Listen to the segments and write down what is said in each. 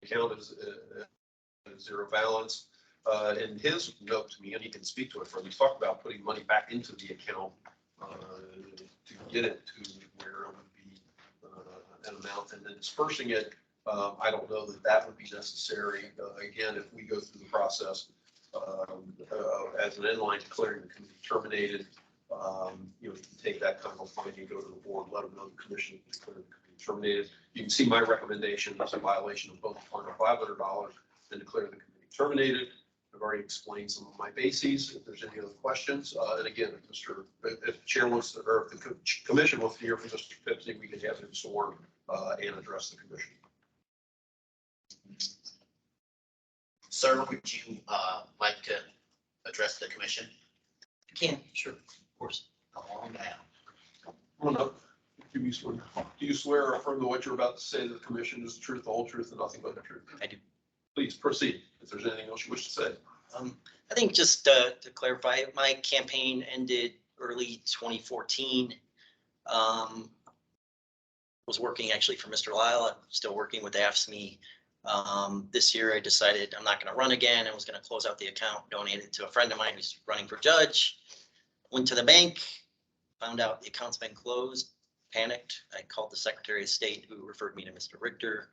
account is zero balance. In his note to me, and he can speak to it further, he talked about putting money back into the account to get it to where it would be an amount, and then dispersing it. I don't know that that would be necessary. Again, if we go through the process as an inline declaring the committee terminated, you can take that kind of finding, go to the board, let them know the commission declared the committee terminated. You can see my recommendation is a violation of both the fine of $500 and declare the committee terminated. I've already explained some of my bases. If there's any other questions, and again, if the chair wants to, or if the commission wants to hear from Mr. Pipsey, we can have him sworn and address the commission. Sir, would you like to address the commission? I can, sure, of course. Come on down. Come on up. Do you swear or affirm that what you're about to say to the commission is the truth, the whole truth, and nothing but the truth? I do. Please proceed. If there's anything else you wish to say. I think just to clarify, my campaign ended early 2014. Was working actually for Mr. Lyle. I'm still working with AFSCME. This year I decided I'm not going to run again. I was going to close out the account, donate it to a friend of mine who's running for judge. Went to the bank, found out the account's been closed, panicked. I called the Secretary of State, who referred me to Mr. Richter.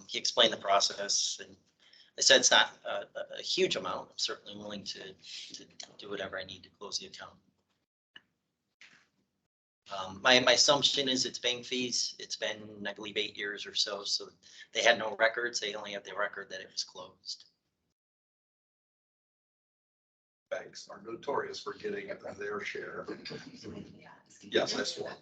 He explained the process, and I said it's not a huge amount. I'm certainly willing to do whatever I need to close the account. My assumption is it's bank fees. It's been, I believe, 8 years or so. So they had no records. They only have the record that it was closed. Banks are notorious for getting their share. Yes, I swear.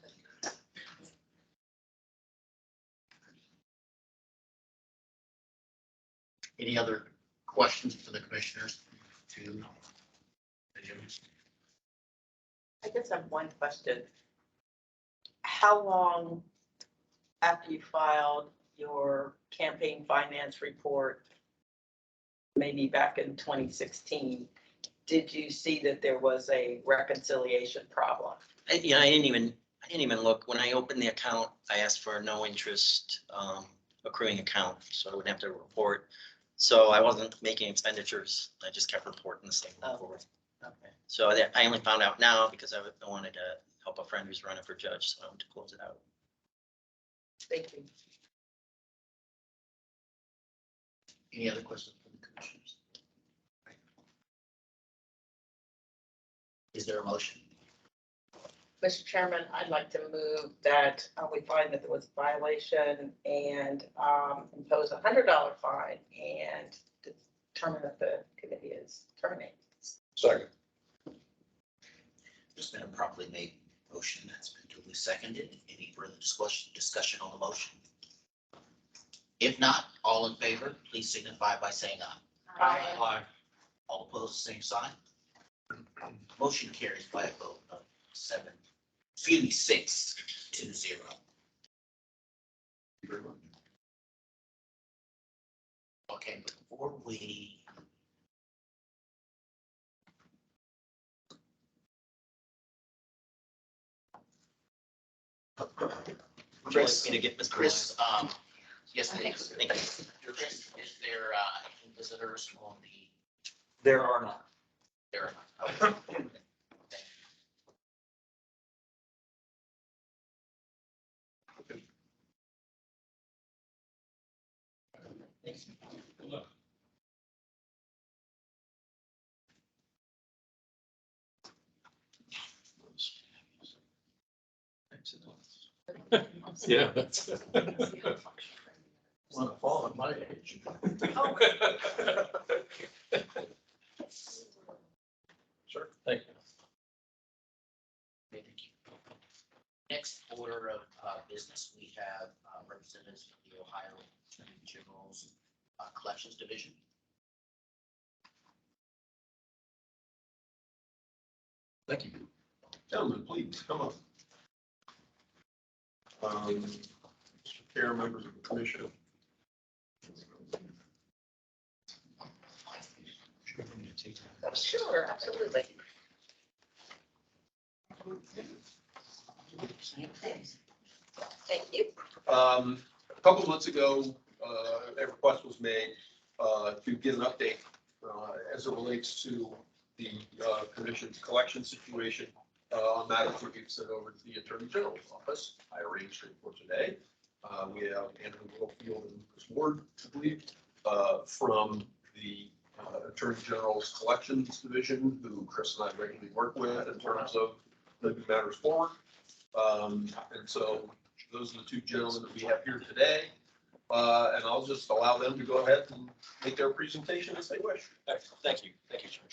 Any other questions for the commissioners? I guess I have one question. How long after you filed your campaign finance report, maybe back in 2016, did you see that there was a reconciliation problem? I didn't even look. When I opened the account, I asked for a no interest accruing account, so I wouldn't have to report. So I wasn't making expenditures. I just kept reporting the same forward. Okay. So I only found out now because I wanted to help a friend who's running for judge, so I wanted to close it out. Thank you. Any other questions from the commissioners? Is there a motion? Mr. Chairman, I'd like to move that we find that there was a violation and impose $100 fine and determine that the committee is terminated. Second. There's been a properly made motion that's been duly seconded. Any further discussion on the motion? If not, all in favor, please signify by saying aye. Aye. All opposed, same sign. Motion carries by a vote of 6-0. Okay, but before we Would you like me to get Mr. Chris, yes, please. Thank you. Chris, is there any visitors on the? There are not. There are not. Okay. Yeah. That's Want to fall at my age. Sure. Thank you. Thank you. Next order of business, we have representatives from the Ohio Attorney General's Collections Division. Thank you. Gentlemen, please come up. Mr. Chair, members of the commission. Sure, absolutely. Thank you. A couple of months ago, a request was made to get an update as it relates to the commission's collection situation on matters that we've sent over to the Attorney General's office. I arranged it for today. We have Andrew Littlefield and Chris Ward, I believe, from the Attorney General's Collections Division, who Chris and I regularly work with in terms of moving matters forward. And so those are the two gentlemen that we have here today. And I'll just allow them to go ahead and make their presentation as they wish. Excellent. Thank you, Commissioner.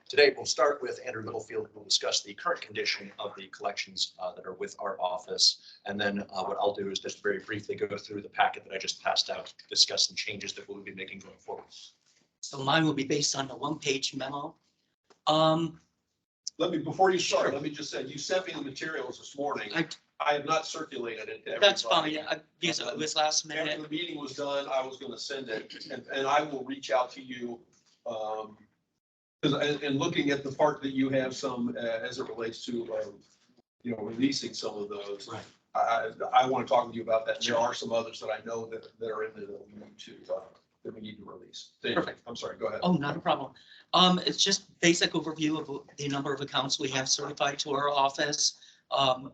Today, we'll start with Andrew Littlefield, who will discuss the current condition of the collections that are with our office. And then what I'll do is just very briefly go through the packet that I just passed out, to discuss some changes that we'll be making going forward. So mine will be based on a one-page memo. Before you start, let me just say, you sent me the materials this morning. I have not circulated it to everybody. That's fine, because it was last After minute. the meeting was done, I was gonna send it, and I will reach out to you. Because, and looking at the part that you have some, as it relates to, releasing some of those. Right. I want to talk with you about that. There are some others that I know that are in there that we need to release. Perfect. I'm sorry, go ahead. Oh, not a problem. It's just basic overview of the number of accounts we have certified to our office,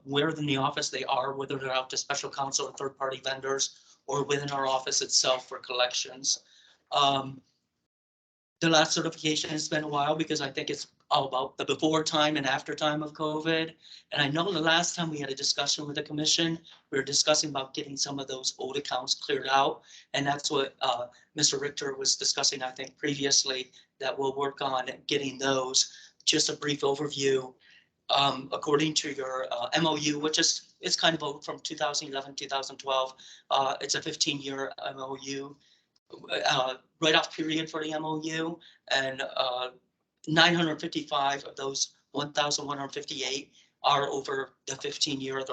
where in the office they are, whether they're out to special counsel or third-party vendors, or within our office itself for collections. The last certification has been a while because I think it's all about the before time and after time of COVID. And I know the last time we had a discussion with the commission, we were discussing about getting some of those old accounts cleared out. And that's what Mr. Richter was discussing, I think, previously, that we'll work on getting those. Just a brief overview. According to your MOU, which is, it's kind of old from 2011, 2012. It's a 15-year MOU. Write-off period for the MOU, and 955 of those 1,158 are over the 15-year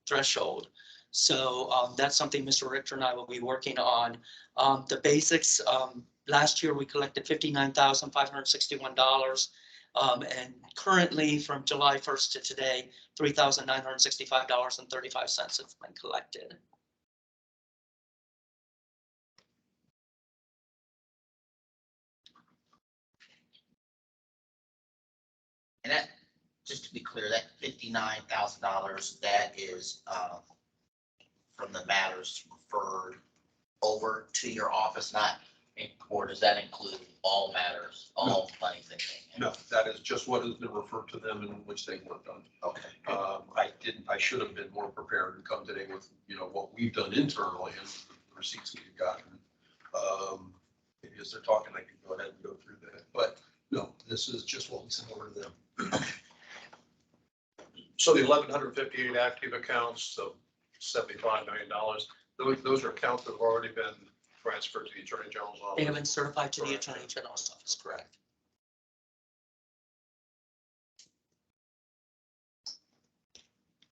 threshold. So that's something Mr. Richter and I will be working on. The basics, last year we collected $59,561. And currently from July 1st to today, $3,965.35 have been collected. And that, just to be clear, that $59,000, that is from the matters referred over to your office, or does that include all matters, all money things? No, that is just what has been referred to them in which they worked on. Okay. I should have been more prepared to come today with, what we've done internally and the receipts that we've gotten. Maybe as they're talking, I can go ahead and go through that, but no, this is just what we sent over to them. So the 1,158 active accounts, so $75 million, those are accounts that have already been transferred to the Attorney General's office. They have been certified to the Attorney General's office, correct?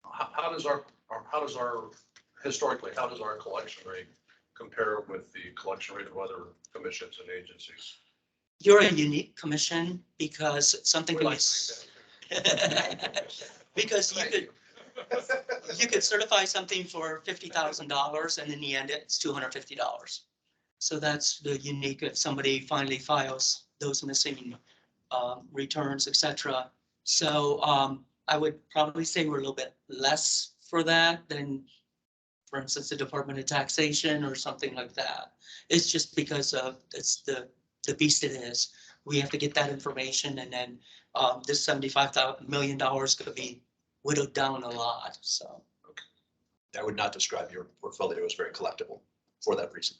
How does our historically, how does our collection rate compare with the collection rate of other commissions and agencies? You're a unique commission because something We can like be, to think that. because Thank you. you could certify something for $50,000 and in the end it's $250. So that's the unique, if somebody finally files those missing returns, etc. So I would probably say we're a little bit less for that than, for instance, the Department of Taxation or something like that. It's just because of it's the beast it is. We have to get that information, and then this $75 million could be whittled down a lot. So I would not describe your portfolio as very collectible for that reason.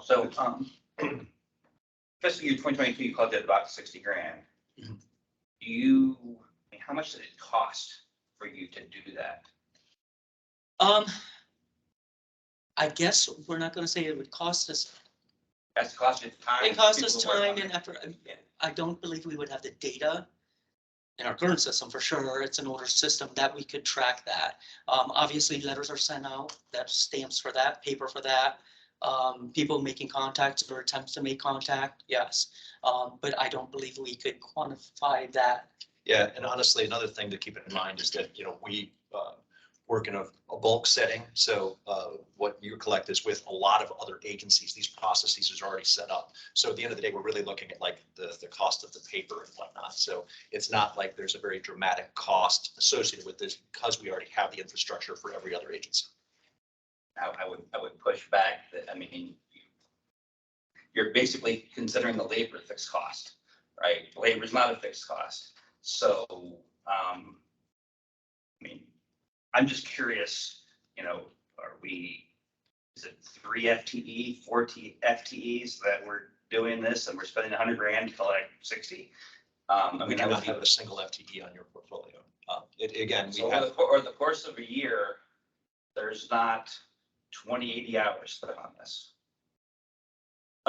So, fiscal year 2022, you collected about 60 grand. Mhm. How much did it cost for you to do that? I guess we're not going to say it would cost us. That's the cost of time. It cost us people work time on and it. effort. I don't believe we would have the data in our current system for sure. It's an older system that we could track that. Obviously, letters are sent out. That's stamps for that, paper for that. People making contacts or attempts to make contact, yes. But I don't believe we could quantify that Yeah, and honestly, another thing to keep in mind is that, we work in a bulk setting. So what you collect is with a lot of other agencies. These processes are already set up. So at the end of the day, we're really looking at like the cost of the paper and whatnot. So it's not like there's a very dramatic cost associated with this because we already have the infrastructure for every other agency. I would push back that, I mean, you're basically considering the labor fixed cost, right? Labor is not a fixed cost. So, I mean, I'm just curious, is it 3 FTE, 4 FTEs that we're doing this and we're spending 100 grand to collect 60? I We mean, do not have a single FTE on your portfolio. Again, we so have. over the course of a year, there's not 80 hours spent on this.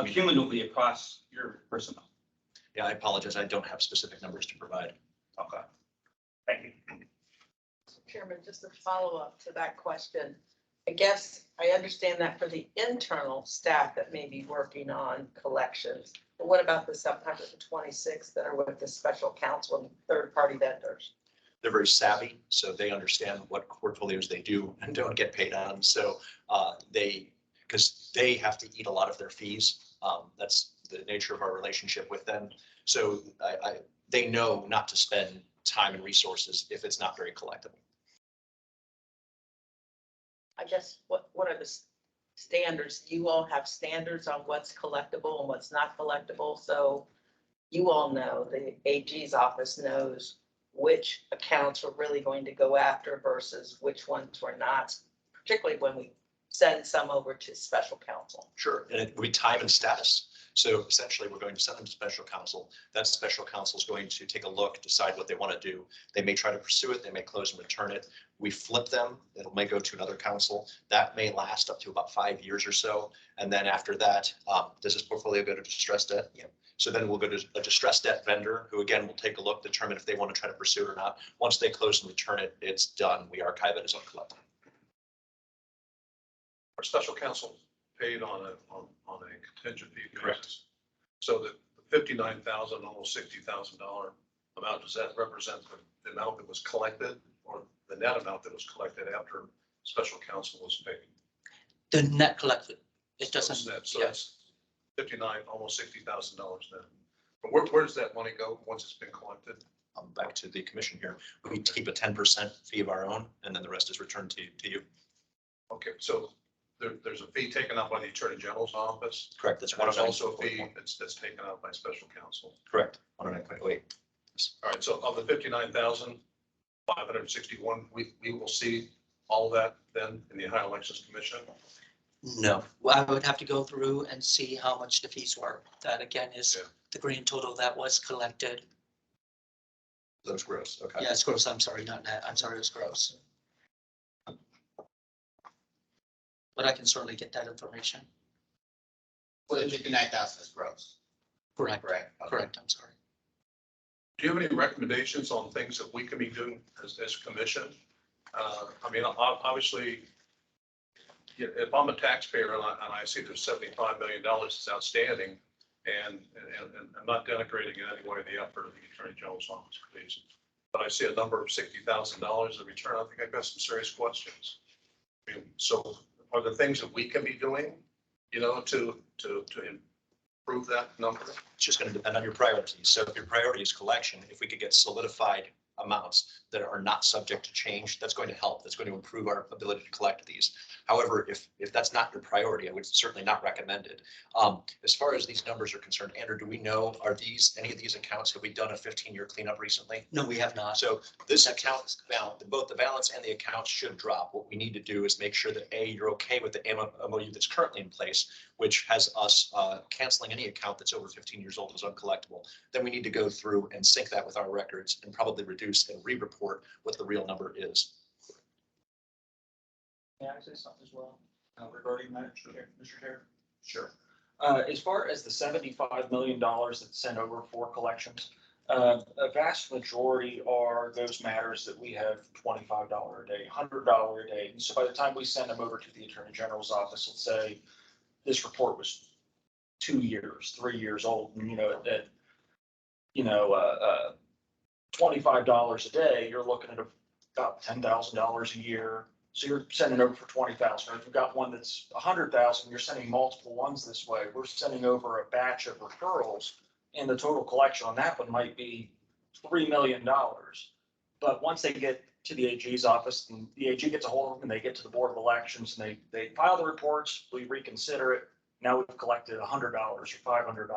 Cumulatively across your personnel. Yeah, I apologize. I don't have specific numbers to provide. Okay. Thank you. Chairman, just a follow-up to that question. I guess I understand that for the internal staff that may be working on collections, but what about the 726 that are with the special counsel and third-party vendors? They're very savvy, so they understand what portfolios they do and don't get paid on. So because they have to eat a lot of their fees. That's the nature of our relationship with them. So they know not to spend time and resources if it's not very collectible. I guess what are the standards? You all have standards on what's collectible and what's not collectible. So you all know, the AG's office knows which accounts we're really going to go after versus which ones we're not, particularly when we send some over to special counsel. Sure, and it will be time and status. So essentially, we're going to send them to special counsel. That special counsel is going to take a look, decide what they want to do. They may try to pursue it. They may close and return it. We flip them. It may go to another counsel. That may last up to about 5 years or so. And then after that, does this portfolio go to distressed debt? Yeah. So then we'll go to a distressed debt vendor who, again, will take a look, determine if they want to try to pursue it or not. Once they close and return it, it's done. We archive it as uncollectible. Our special counsel paid on a contingent fee Correct. basis. So the 59,000, almost $60,000 amount, does that represent the amount that was collected or the net amount that was collected after special counsel was paid? The net collected, it So it's doesn't, net. So yeah. that's 59, almost $60,000 then. But where does that money go once it's been collected? Back to the commission here. We keep a 10% fee of our own, and then the rest is returned to you. Okay, so there's a fee taken out by the Attorney General's office. Correct. That's There's one. also a fee that's taken out by special counsel. Correct. 109.8. All right, so of the 59,561, we will see all that then in the Ohio Elections Commission? no. I would have to go through and see how much the fees were. That again is Yeah. the grand total that was collected. Those gross. Okay. Yeah, it's gross. I'm sorry, not net. I'm sorry, it was gross. But I can certainly get that information. Well, the 59,000 is gross. Correct, Correct. Okay. correct. I'm sorry. Do you have any recommendations on things that we can be doing as commission? I mean, obviously, if I'm a taxpayer and I see there's $75 million that's outstanding, and I'm not denigrating in any way the effort of the Attorney General's office, please, but I see a number of $60,000 in return, I think I've got some serious questions. I mean, so are there things that we can be doing, to improve that number? It's just going to depend on your priorities. So if your priority is collection, if we could get solidified amounts that are not subject to change, that's going to help. That's going to improve our ability to collect these. However, if that's not your priority, I would certainly not recommend it. As far as these numbers are concerned, Andrew, do we know, are any of these accounts, have we done a 15-year cleanup recently? No, we have not. So this account balance, both the balance and the accounts should drop. What we need to do is make sure that you're okay with the MOU that's currently in place, which has us canceling any account that's over 15 years old as uncollectible. Then we need to go through and sync that with our records and probably reduce and re-report what the real number is. May I say something as well regarding that, Mr. Chair? Sure. As far as the $75 million that's sent over for collections, a vast majority are those matters that we have $25 a day, $100 a day. And so by the time we send them over to the Attorney General's office, let's say this report was 2 years, 3 years old, and $25 a day, you're looking at about $10,000 a year. So you're sending over for 20,000. Or if you've got one that's 100,000, you're sending multiple ones this way. We're sending over a batch of referrals, and the total collection on that one might be $3 million. But once they get to the AG's office, and the AG gets a hold of them, and they get to the Board of Elections, and they file the reports, we reconsider it. Now we've collected $100 or $500,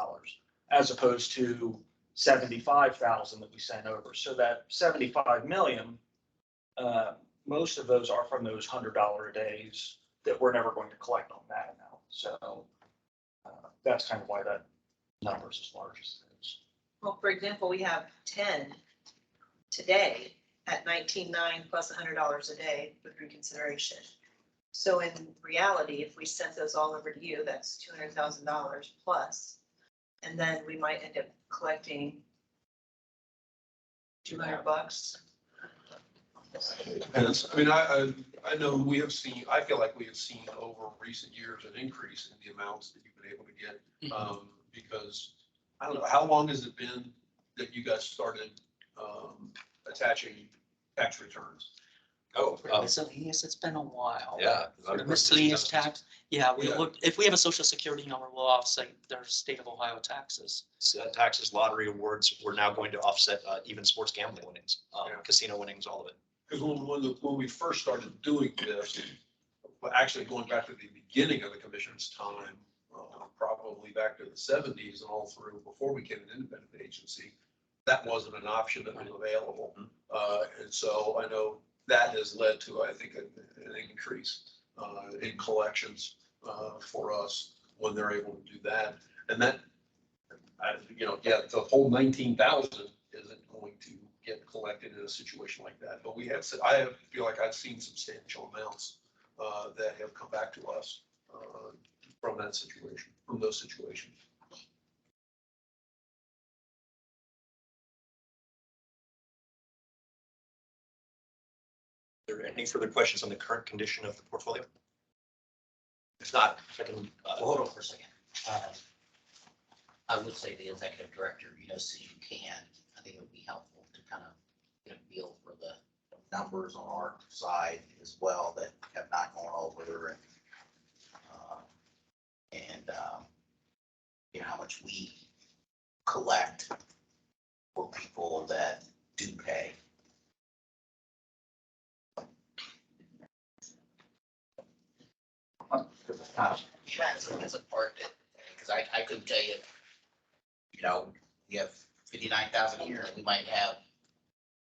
as opposed to 75,000 that we sent over. So that 75 million, most of those are from those $100 a days that we're never going to collect on that amount. So that's kind of why that number is as large as it is. Well, for example, we have 10 today at 19.9 plus $100 a day with reconsideration. So in reality, if we sent those all over to you, that's $200,000 plus. And then we might end up collecting $200. Depends. I mean, I know we have seen, I feel like we have seen over recent years an increase in the amounts that you've been able to get. Because I don't know, how long has it been that you guys started attaching tax returns? Miscellaneous, it's been a while. Yeah. For the miscellaneous tax, yeah, we Yeah. look, if we have a social security number, we'll offset their state of Ohio taxes. Taxes, lottery awards, we're now going to offset even sports gambling winnings, Yeah. casino winnings, all of it. Because when we first started doing this, well, actually going back to the beginning of the commission's time, probably back to the 70s and all through before we became an independent agency, that wasn't an option that was available. And so I know that has led to, I think, an increase in collections for us when they're able to do that. And that, yeah, the whole 19,000 isn't going to get collected in a situation like that. But I feel like I've seen substantial amounts that have come back to us from that situation, from those situations. Are there any further questions on the current condition of the portfolio? If not, if I can, Well, hold on for a second. I would say the executive director, so you can, I think it would be helpful to kind of get a feel for the numbers on our side as well that have not gone over and how much we collect for people that do pay. That's a part that, because I couldn't tell you, you have 59,000 here, we might have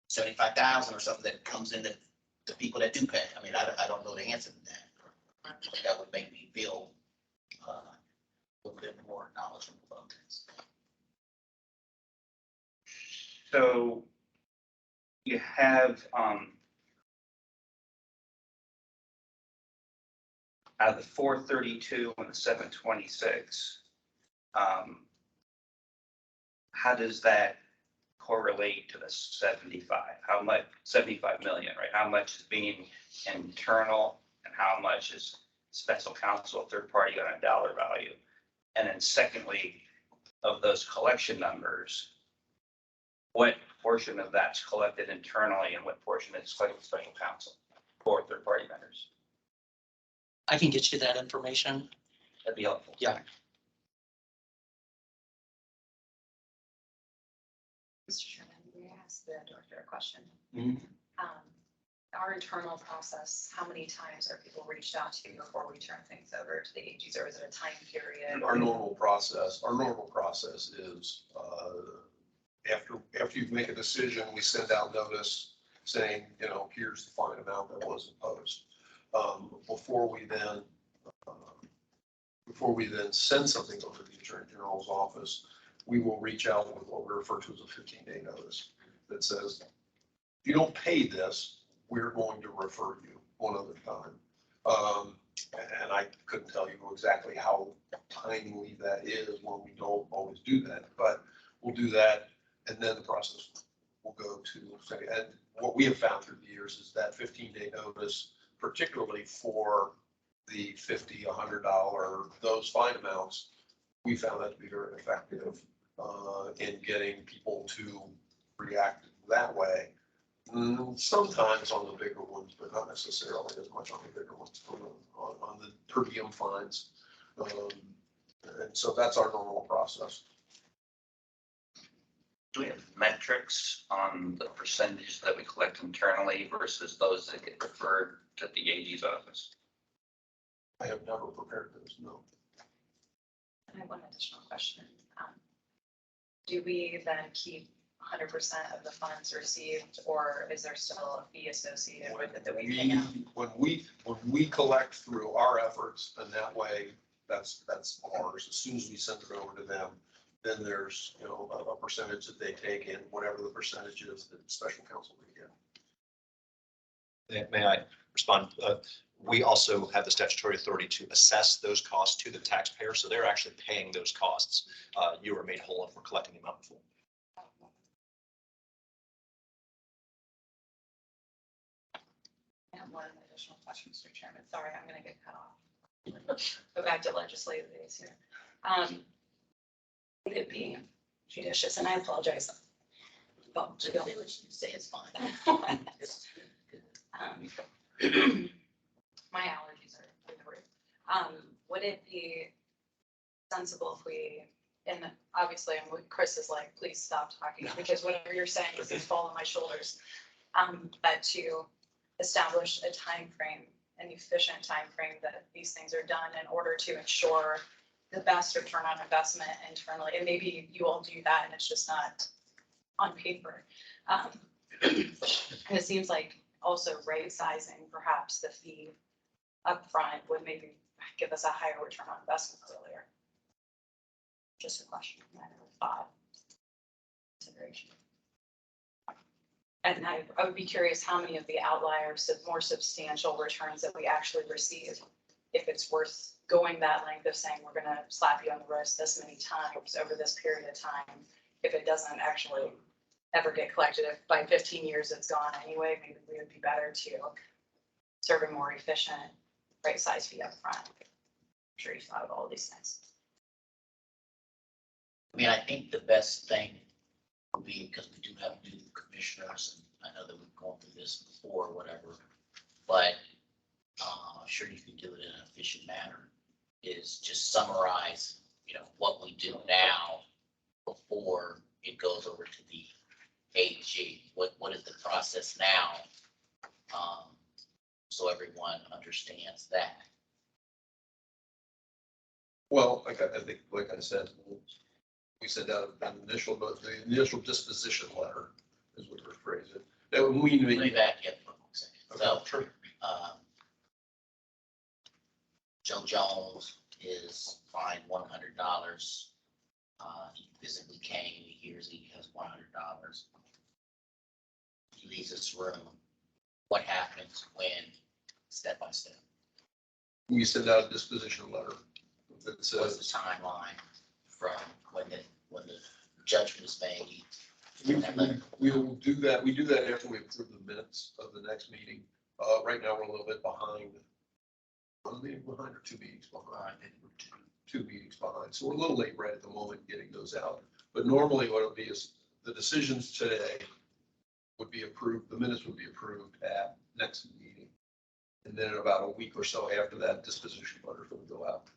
75,000 or something that comes in that the people that do pay. I mean, I don't know the answer to that. That would make me feel a little bit more knowledgeable about this. So you have, out of the 432 and the 726, how does that correlate to the 75? How much, 75 million, right? How much is being internal and how much is special counsel, third party on a dollar value? And then secondly, of those collection numbers, what portion of that's collected internally and what portion is collected with special counsel or third party vendors? I can get you that information. That'd be helpful. Yeah. Mr. Chairman, may I ask the director a question? Mhm. Our internal process, how many times are people reached out to before we turn things over to the AGs, or is it a time period? Our normal process is after you make a decision, we send out notice saying, here's the fine amount that was imposed. Before we then send something over to the Attorney General's office, we will reach out with what we refer to as a 15-day notice that says, if you don't pay this, we're going to refer you one other time. And I couldn't tell you exactly how timely that is when we don't always do that, but we'll do that. And then the process will go to, and what we have found through the years is that 15-day notice, particularly for the $50, $100, those fine amounts, we found that to be very effective in getting people to react that way. Sometimes on the bigger ones, but not necessarily as much on the bigger ones, on the per diem fines. And so that's our normal process. Do we have metrics on the percentage that we collect internally versus those that get referred to the AG's office? I have never prepared those, no. I have one additional question. Do we then keep 100% of the funds received, or is there still a fee associated with it that we pay out? When we collect through our efforts, and that way, that's ours. As soon as we send it over to them, then there's, you know, a percentage that they take in, whatever the percentage is that special counsel would get. May I respond? We also have the statutory authority to assess those costs to the taxpayer, so they're actually paying those costs. You are made whole if we're collecting them out in full. I have one additional question, Mr. Chairman. Sorry, I'm going to get cut off. Go back to legislative days here. Would it be judicious, and I apologize. But So what you say is fine. My allergies are through the roof. Would it be sensible if we, and obviously Chris is like, please stop talking because whatever you're saying is fall on my shoulders. But to establish a time frame, an efficient time frame that these things are done in order to ensure the best return on investment internally. And maybe you all do that and it's just not on paper. And it seems like also right sizing perhaps the fee upfront would maybe give us a higher return on investment earlier. Just a question, I never thought. Consideration. And I would be curious how many of the outliers of more substantial returns that we actually receive, if it's worth going that length of saying, we're gonna slap you on the wrist this many times over this period of time, if it doesn't actually ever get collected. If by 15 years it's gone anyway, maybe we would be better to serve a more efficient right size fee up front. I'm sure you thought of all these things. I mean, I think the best thing would be, because we do have new commissioners, and I know that we've gone through this before, or whatever, but I'm sure you can do it in an efficient manner, is just summarize, you know, what we do now before it goes over to the AG. What is the process now? So everyone understands that. Well, I think, like I said, we sent out an initial, the initial disposition letter is what we phrase it. That when we. Let me back you up for 1 second. So, Sure. Joe Jones is fined $100. He physically came, he hears he has $100. He leaves this room. What happens when, step by step? We send out a disposition letter that What's says. the timeline from when the judgment is made? We will do that. We do that after we approve the minutes of the next meeting. Right now, we're a little bit behind. 1 meeting behind or 2 meetings behind? 2 meetings behind. So we're a little late right at the moment getting those out. But normally what it'll be is the decisions today would be approved, the minutes would be approved at next meeting. And then in about a week or so after that, disposition letters will go out.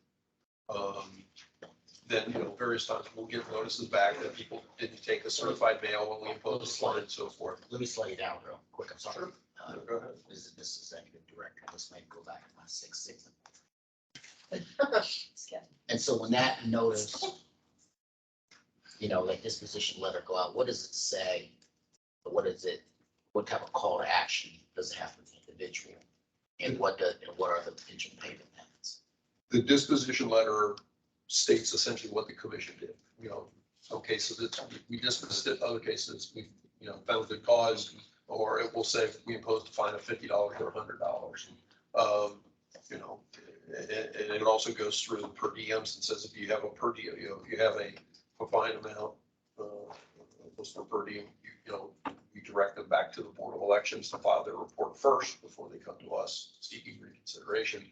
Then, you know, various times we'll get notices back that people didn't take a certified mail when we imposed a fine and so forth. Let me slow you down real quick, I'm sorry. Sure. Go ahead. This is executive director, this may go back to my 6'6". And so when that notice, you know, like disposition letter go out, what does it say? What is it, what type of call to action does it have for the individual? And what are the potential payment methods? The disposition letter states essentially what the commission did. You know, some cases it's, we dismissed it, other cases we, you know, found good cause, or it will say we imposed a fine of $50 or $100. You know, and it also goes through the per diems and says if you have a per diem, you know, if you have a fine amount, for per diem, you know, we direct them back to the Board of Elections to file their report first before they come to us seeking reconsideration.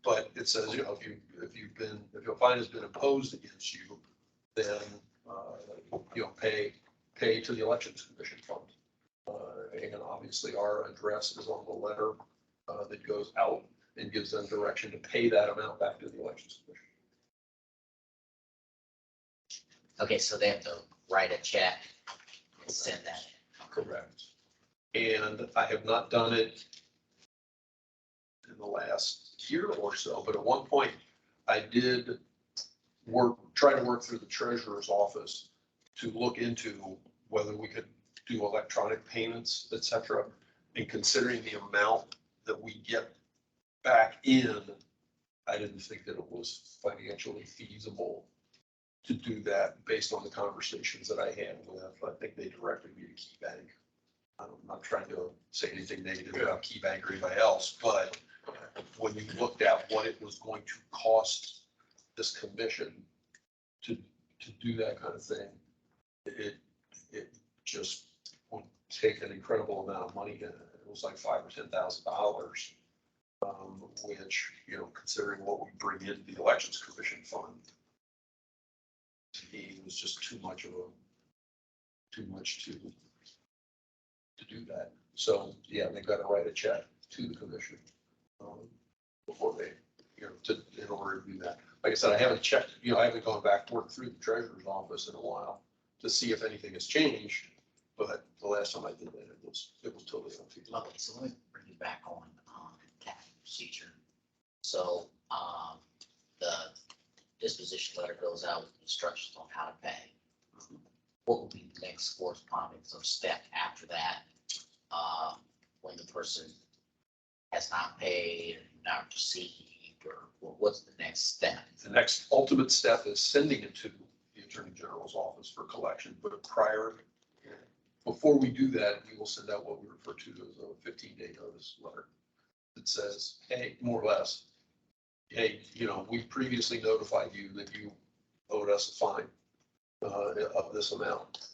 But it says, you know, if your fine has been imposed against you, then, you know, pay pay to the Elections Commission fund. And obviously our address is on the letter that goes out and gives them direction to pay that amount back to the Elections Commission. Okay, so they have to write a check and send that. Correct. And I have not done it in the last year or so, but at one point I did try to work through the treasurer's office to look into whether we could do electronic payments, et cetera. And considering the amount that we get back in, I didn't think that it was financially feasible to do that based on the conversations that I had with, I think they directed me to Key Bank. I'm not trying to say anything negative about Key Bank or anybody else, but when you looked at what it was going to cost this commission to do that kind of thing, it just would take an incredible amount of money. It was like $5,000 or $10,000, which, you know, considering what we bring into the Elections Commission fund, to me, it was just too much to do that. So, yeah, they've got to write a check to the commission before they, you know, in order to do that. Like I said, I haven't checked, you know, I haven't gone back to work through the treasurer's office in a while to see if anything has changed. But the last time I did that, it was totally unfeasible. Okay, so let me bring you back on tax procedure. So, the disposition letter goes out with instructions on how to pay. What will be the next correspondence or step after that? When the person has not paid, not received, or what's the next step? The next ultimate step is sending it to the Attorney General's office for collection, but before we do that, we will send out what we refer to as a 15-day notice letter that says, hey, more or less, hey, you know, we previously notified you that you owed us a fine of this amount.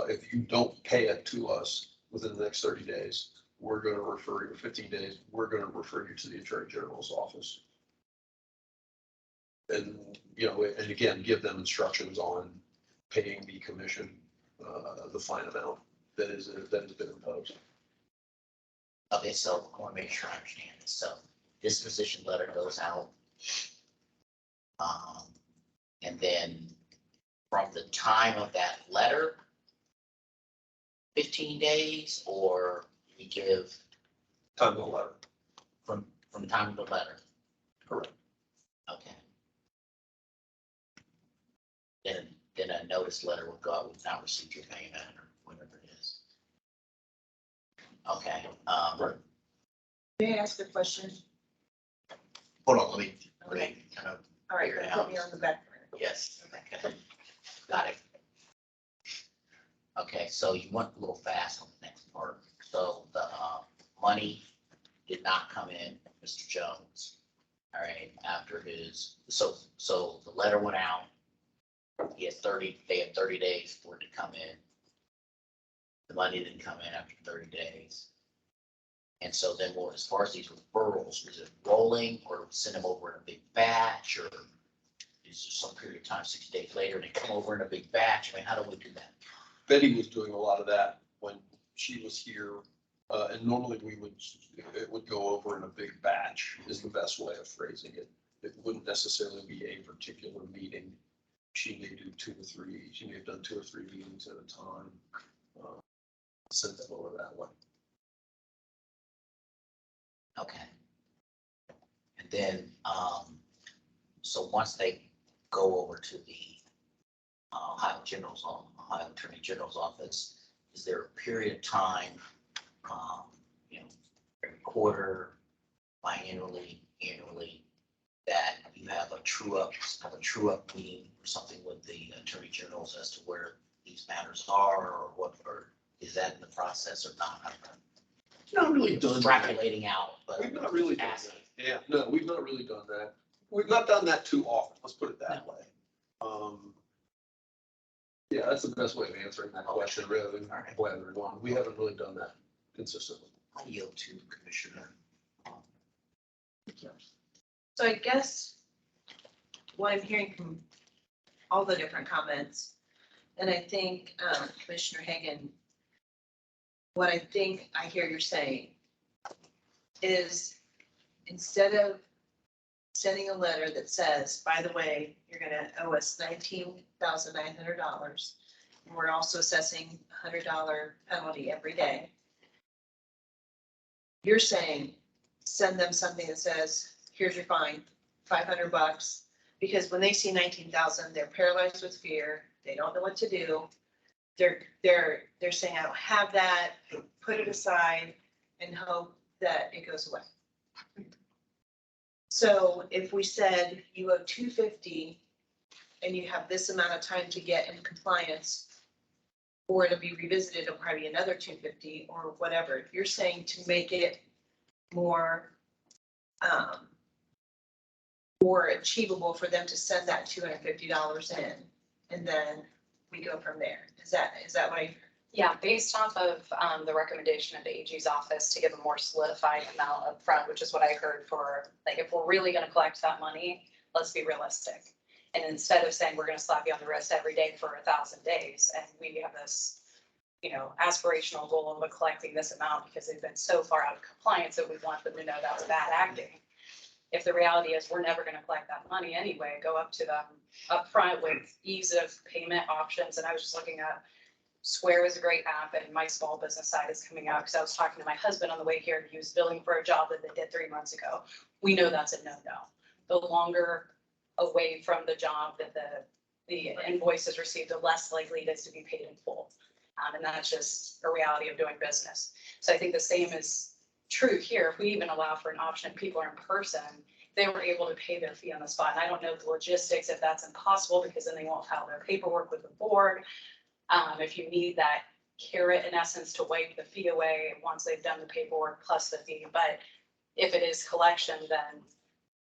If you don't pay it to us within the next 30 days, we're going to refer you, 15 days, we're going to refer you to the Attorney General's office. And, you know, and again, give them instructions on paying the commission the fine amount that has been imposed. Okay, so I want to make sure I understand this. So disposition letter goes out. And then from the time of that letter, 15 days, or we give Time of the letter. from the time of the letter? Correct. Okay. Then a notice letter will go out, we've not received your payment, or whatever it is. Okay, Right. May I ask a question? hold on, let me kind of, All right, Figure it put me out. on the back burner. yes, okay, got it. Okay, so you went a little fast on the next part. So the money did not come in, Mr. Jones. All right, after his, so the letter went out. They had 30 days for it to come in. The money didn't come in after 30 days. And so then, well, as far as these referrals, is it rolling, or send them over in a big batch, or is there some period of time, 60 days later, they come over in a big batch? I mean, how do we do that? Betty was doing a lot of that when she was here. And normally it would go over in a big batch is the best way of phrasing it. It wouldn't necessarily be a particular meeting. She may do she may have done 2 or 3 meetings at a time. Send them over that way. Okay. And then, so once they go over to the Ohio Attorney General's office, is there a period of time, you know, every quarter, biannually, annually, that you have a true up meeting or something with the Attorney Generals as to where these matters are, or what, or is that in the process or not? Not really done that. Extrapolating out, but We've not really done asking. that. Yeah, no, we've not really done that. We've not done that too often. Let's put it that way. Yeah, that's the best way of answering that question, rather than blathering on. We haven't really done that consistently. I yield to Commissioner. So I guess what I'm hearing from all the different comments And I think, Commissioner Hagan, what I think I hear you're saying is instead of sending a letter that says, by the way, you're gonna owe us $19,900. And we're also assessing $100 penalty every day. You're saying, send them something that says, here's your fine, $500. Because when they see 19,000, they're paralyzed with fear. They don't know what to do. They're saying, I don't have that, put it aside and hope that it goes away. So if we said you owe $250 and you have this amount of time to get in compliance, or it'll be revisited, it'll probably be another $250 or whatever. You're saying to make it more, more achievable for them to send that $250 in, and then we go from there. Is that what I? Yeah, based off of the recommendation of the AG's office to give a more solidified amount up front, which is what I heard for, like, if we're really gonna collect that money, let's be realistic. And instead of saying we're gonna slap you on the wrist every day for 1,000 days, and we have this, you know, aspirational goal of collecting this amount because they've been so far out of compliance that we want them to know that's bad acting. If the reality is we're never gonna collect that money anyway, go up to them upfront with ease of payment options. And I was just looking at Square is a great app, and my small business side is coming out because I was talking to my husband on the way here. He was billing for a job that they did 3 months ago. We know that's a no-no. The longer away from the job that the invoice is received, the less likely it is to be paid in full. And that's just a reality of doing business. So I think the same is true here. If we even allow for an option, people are in person, they were able to pay their fee on the spot. And I don't know the logistics, if that's impossible, because then they won't file their paperwork with the board. If you need that carrot in essence to wipe the fee away once they've done the paperwork plus the fee. But if it is collection, then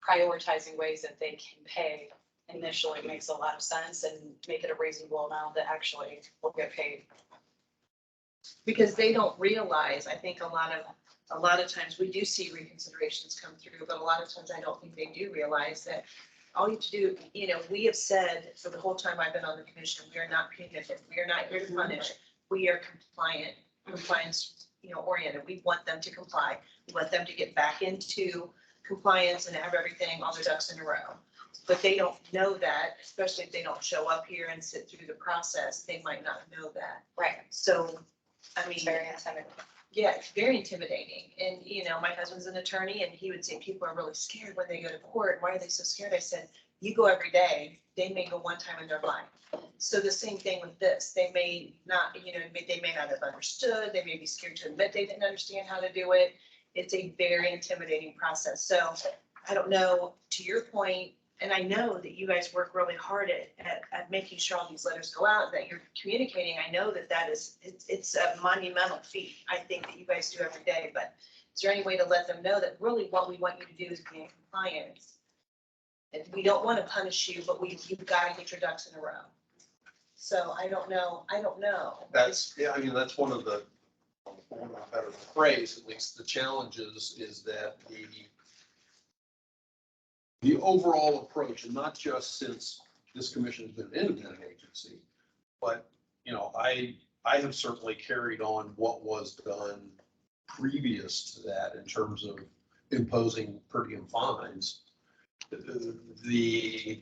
prioritizing ways that they can pay initially makes a lot of sense, and make it a reasonable amount that actually will get paid. Because they don't realize, I think a lot of times we do see reconsiderations come through, but a lot of times I don't think they do realize that all you have to do, you know, we have said for the whole time I've been on the commission, we are not punitive. We are not here to punish. We are compliance, you know, oriented. We want them to comply. We want them to get back into compliance and have everything, all their ducks in a row. But they don't know that, especially if they don't show up here and sit through the process, they might not know that. Right. So, I mean. It's very intimidating. Yeah, it's very intimidating. And, you know, my husband's an attorney and he would say people are really scared when they go to court. Why are they so scared? I said, you go every day. They may go one time in their life. So the same thing with this. They may not, you know, they may not have understood. They may be scared to admit they didn't understand how to do it. It's a very intimidating process. So I don't know, to your point, and I know that you guys work really hard at making sure all these letters go out, that you're communicating. I know that it's a monumental feat, I think, that you guys do every day. But is there any way to let them know that really what we want you to do is be in compliance? And we don't want to punish you, but you've got to get your ducks in a row. So I don't know. That's, yeah, I mean, that's one of the, for want of a better phrase, at least the challenges is that the overall approach, and not just since this commission has been an independent agency, but, you know, I have certainly carried on what was done previous to that in terms of imposing per diem fines. The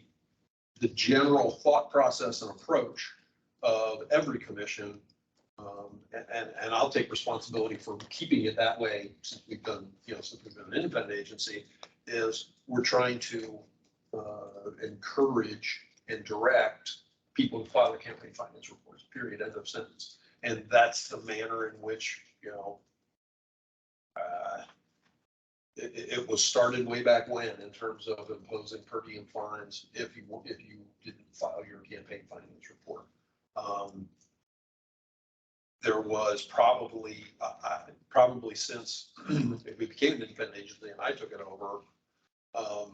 general thought process and approach of every commission, and I'll take responsibility for keeping it that way since we've been an independent agency, is we're trying to encourage and direct people to file the campaign finance reports, period, end of sentence. And that's the manner in which, you know, it was started way back when in terms of imposing per diem fines if you didn't file your campaign finance report. There was probably since we became an independent agency and I took it over, I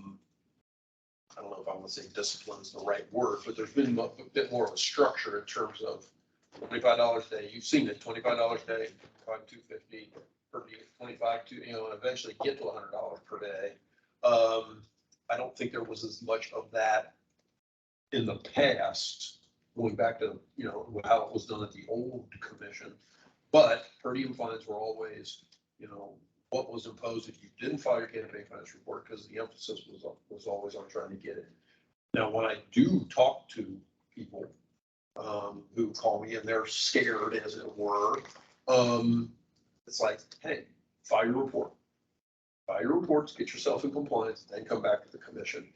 don't know if I want to say discipline is the right word, but there's been a bit more of a structure in terms of $25 a day. You've seen it, $25 a day, $250 per day, 25 to, you know, and eventually get to $100 per day. I don't think there was as much of that in the past going back to, how it was done at the old commission. But per diem fines were always, what was imposed if you didn't file your campaign finance report, because the emphasis was always on trying to get it. Now, when I do talk to people who call me and they're scared, as it were, it's like, hey, file your report. File your reports, get yourself in compliance, then come back to the commission.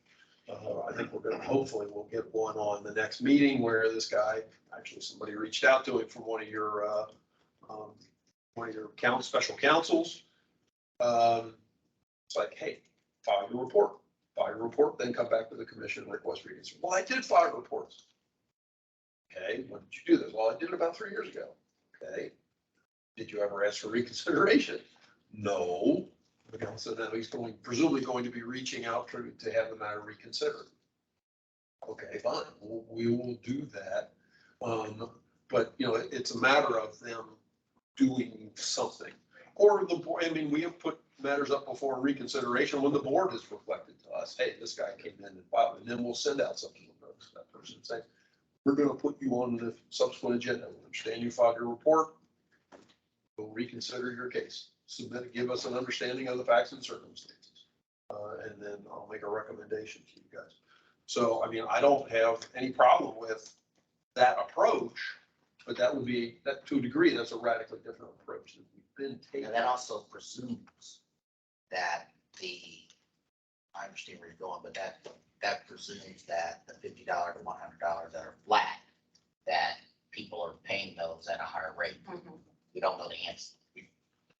I think hopefully we'll get one on the next meeting where this guy, actually somebody reached out to him from one of your special counsels. It's like, hey, file your report, then come back to the commission and request readings. Well, I did file reports. Okay, when did you do this? Well, I did it about 3 years ago. Okay. Did you ever ask for reconsideration? No. So now he's presumably going to be reaching out to have the matter reconsidered. Okay, fine, we will do that. But, it's a matter of them doing something. Or the board, we have put matters up before reconsideration when the board has reflected to us, hey, this guy came in and filed, and then we'll send out something to that person saying, we're going to put you on the subsequent agenda. We understand you filed your report. We'll reconsider your case. Submit it, give us an understanding of the facts and circumstances. And then I'll make a recommendation to you guys. So, I don't have any problem with that approach, but that to a degree, that's a radically different approach that we've been taking. And that also presumes that I understand where you're going, but that presumes that the $50 to $100 that are flat, that people are paying those at a higher rate. Mhm. We don't know the answer.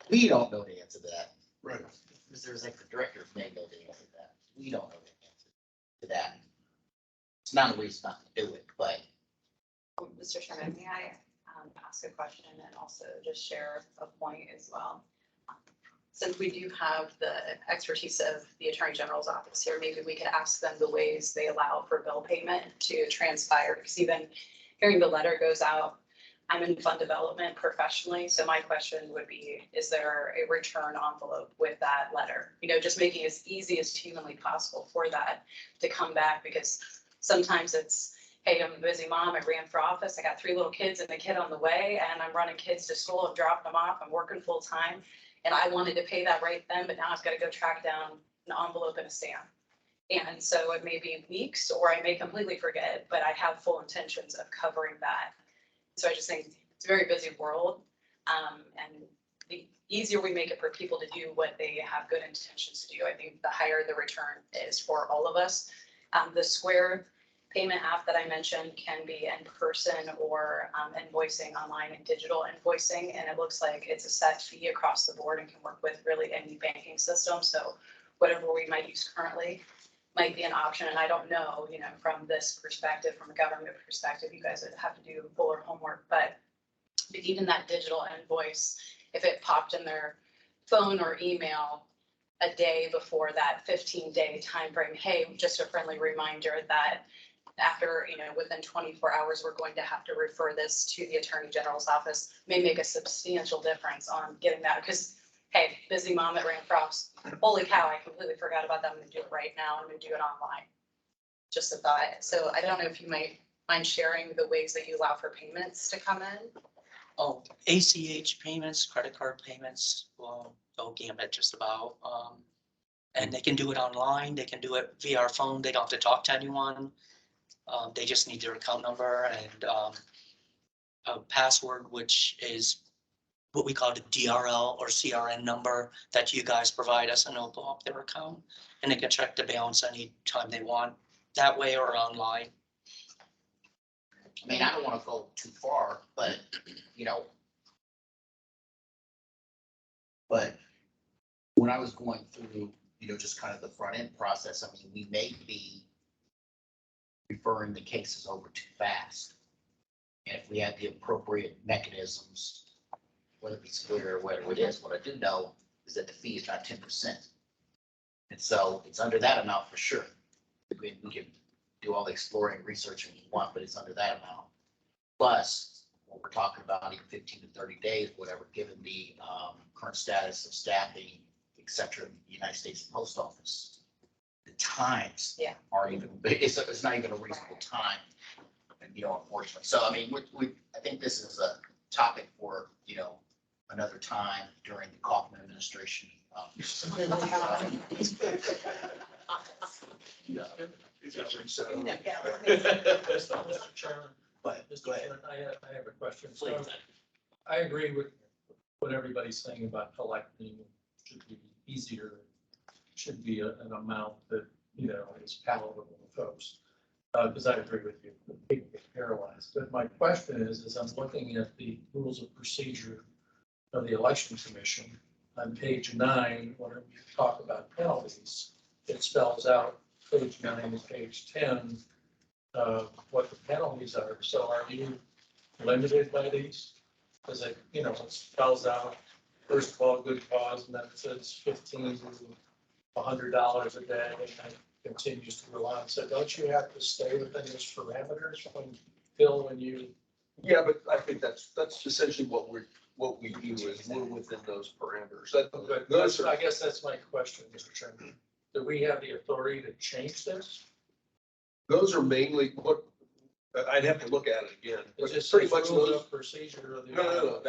We don't know the answer to that. Right. Mr. Executive Director may know the answer to that. We don't know the answer to that. It's not a reason not to do it, but. Mr. Chairman, may I ask a question and also just share a point as well? Since we do have the expertise of the Attorney General's office here, maybe we could ask them the ways they allow for bill payment to transpire, because even hearing the letter goes out, I'm in fund development professionally, so my question would be, is there a return envelope with that letter? Just making it as easy as humanly possible for that to come back, because sometimes it's, hey, I'm a busy mom, I ran for office, I got 3 little kids and a kid on the way, and I'm running kids to school, I'm dropping them off, I'm working full time, and I wanted to pay that right then, but now I've got to go track down an envelope and a stamp. And so it may be weeks, or I may completely forget, but I have full intentions of covering that. So I just think it's a very busy world. And the easier we make it for people to do what they have good intentions to do, I think the higher the return is for all of us. The Square payment app that I mentioned can be in person or invoicing online and digital invoicing. And it looks like it's a set fee across the board and can work with really any banking system. So whatever we might use currently might be an option. And I don't know, from this perspective, from a government perspective, you guys would have to do fuller homework, but even that digital invoice, if it popped in their phone or email a day before that 15-day time frame, hey, just a friendly reminder that after, within 24 hours, we're going to have to refer this to the Attorney General's office, may make a substantial difference on getting that. Because, hey, busy mom that ran crops, holy cow, I completely forgot about that. I'm going to do it right now. I'm going to do it online. Just a thought. So I don't know if you might mind sharing the ways that you allow for payments to come in. Oh, ACH payments, credit card payments, they'll gambit just about. And they can do it online. They can do it via our phone. They don't have to talk to anyone. They just need their account number and a password, which is what we call the DRL or CRN number that you guys provide us, and it'll go up their account. And they can check the balance anytime they want, that way or online. I don't want to go too far, but, but when I was going through, just kind of the front end process, we may be referring the cases over too fast. And if we had the appropriate mechanisms, whether it be Square or whatever it is, what I do know is that the fee is not 10%. And so it's under that amount for sure. We can do all the exploring research we want, but it's under that amount. Plus, what we're talking about, even 15 to 30 days, whatever, given the current status of staffing, et cetera, in the United States Post Office. The times aren't even, it's not even a reasonable time. unfortunately. So, I mean, I think this is a topic for, another time during the Kaufman administration. Mr. Chairman, But, Mr. go ahead. Chairman, I have a question. So Please. I agree with what everybody's saying about collecting. Should be easier, should be an amount that, is palatable to folks. Because I agree with you, people get paralyzed. But my question is I'm looking at the rules of procedure of the election commission on page 9, when we talk about penalties, it spells out page 9 and page 10, what the penalties are. So are you limited by these? Because it spells out, first of all, good cause, and then it says $15 to $100 a day, and then continues to go on. So don't you have to stay within those parameters when you? Yeah, but I think that's essentially what we do is we're within those parameters. I guess that's my question, Mr. Chairman. Do we have the authority to change this? Those are mainly what, I'd have to look at it again. It's But just pretty rules much those, of procedure of the. no,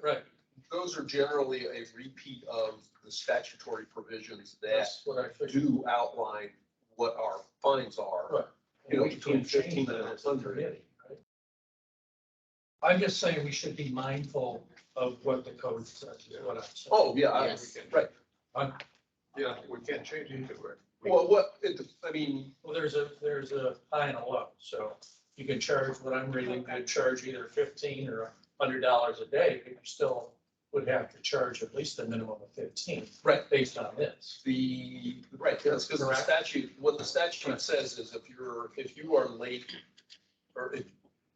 Right, those are generally a repeat of the statutory provisions that that's what I figured. do outline what our fines are. Right. You know, We between can't change 15 that and as a 100. committee, right? I'm just saying we should be mindful of what the code says, is what I'm saying. Oh, yeah, Yes. right. Yeah, we can't change it to it. Well, I mean, Well, there's a high and a low, so you can charge what I'm reading, could charge either $15 or $100 a day, but you still would have to charge at least a minimum of 15. Right. Based on this. right, that's because the Correct. statute, what the statute says is if you are late, or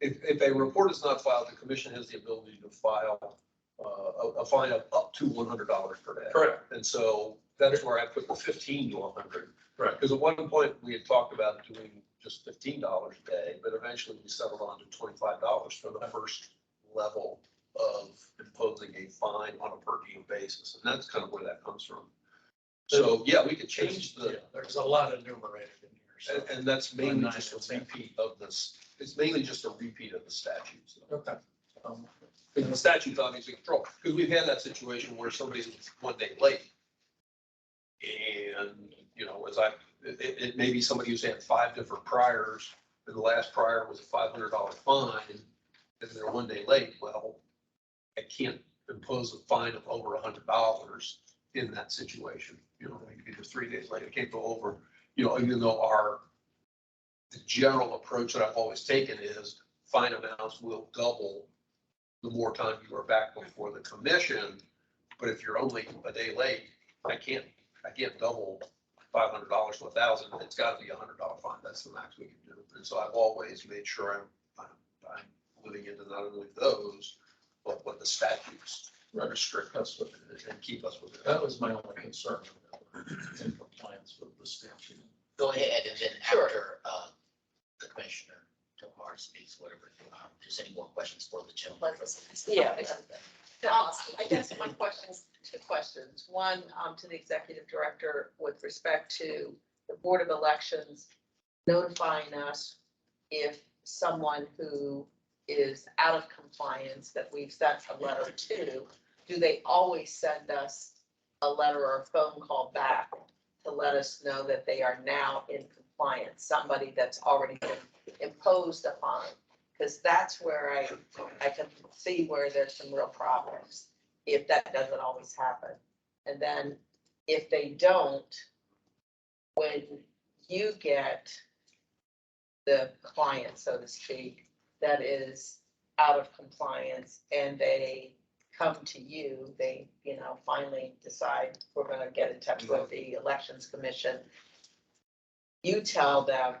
if a report is not filed, the commission has the ability to file a fine of up to $100 per day. Correct. And so that's where I put the 15 to 100. Right. Because at one point, we had talked about doing just $15 a day, but eventually we settled on to $25 for the first level of imposing a fine on a per diem basis. And that's kind of where that comes from. So, yeah, we could change Yeah, there's a lot enumerated in here, so. and that's mainly just a repeat of this. It's mainly just a repeat of the statutes. Okay. Because the statute's obviously control, because we've had that situation where somebody's 1 day late. And, it may be somebody who's had 5 different priors, and the last prior was a $500 fine, and they're 1 day late. Well, I can't impose a fine of over $100 in that situation. Maybe just 3 days late, it can't go over, even though the general approach that I've always taken is fine amounts will double the more time you are back before the commission. But if you're only a day late, I can't double $500 to $1,000. It's got to be $100 fine. That's the max we can do. And so I've always made sure I'm living into not only those, but what the statutes restrict us with it and keep us with it. That was my only concern, in compliance with the statute. Go ahead, and then Sure. after, the commissioner, Tomar speaks, whatever, just any more questions for the gentleman. Yeah. I guess my question's 2 questions. One, to the executive director with respect to the Board of Elections notifying us if someone who is out of compliance that we've sent a letter to, do they always send us a letter or a phone call back to let us know that they are now in compliance, somebody that's already been imposed upon? Because that's where I can see where there's some real problems, if that doesn't always happen. And then if they don't, when you get the client, so to speak, that is out of compliance and they come to you, they, finally decide we're gonna get in touch with the Elections Commission. You tell them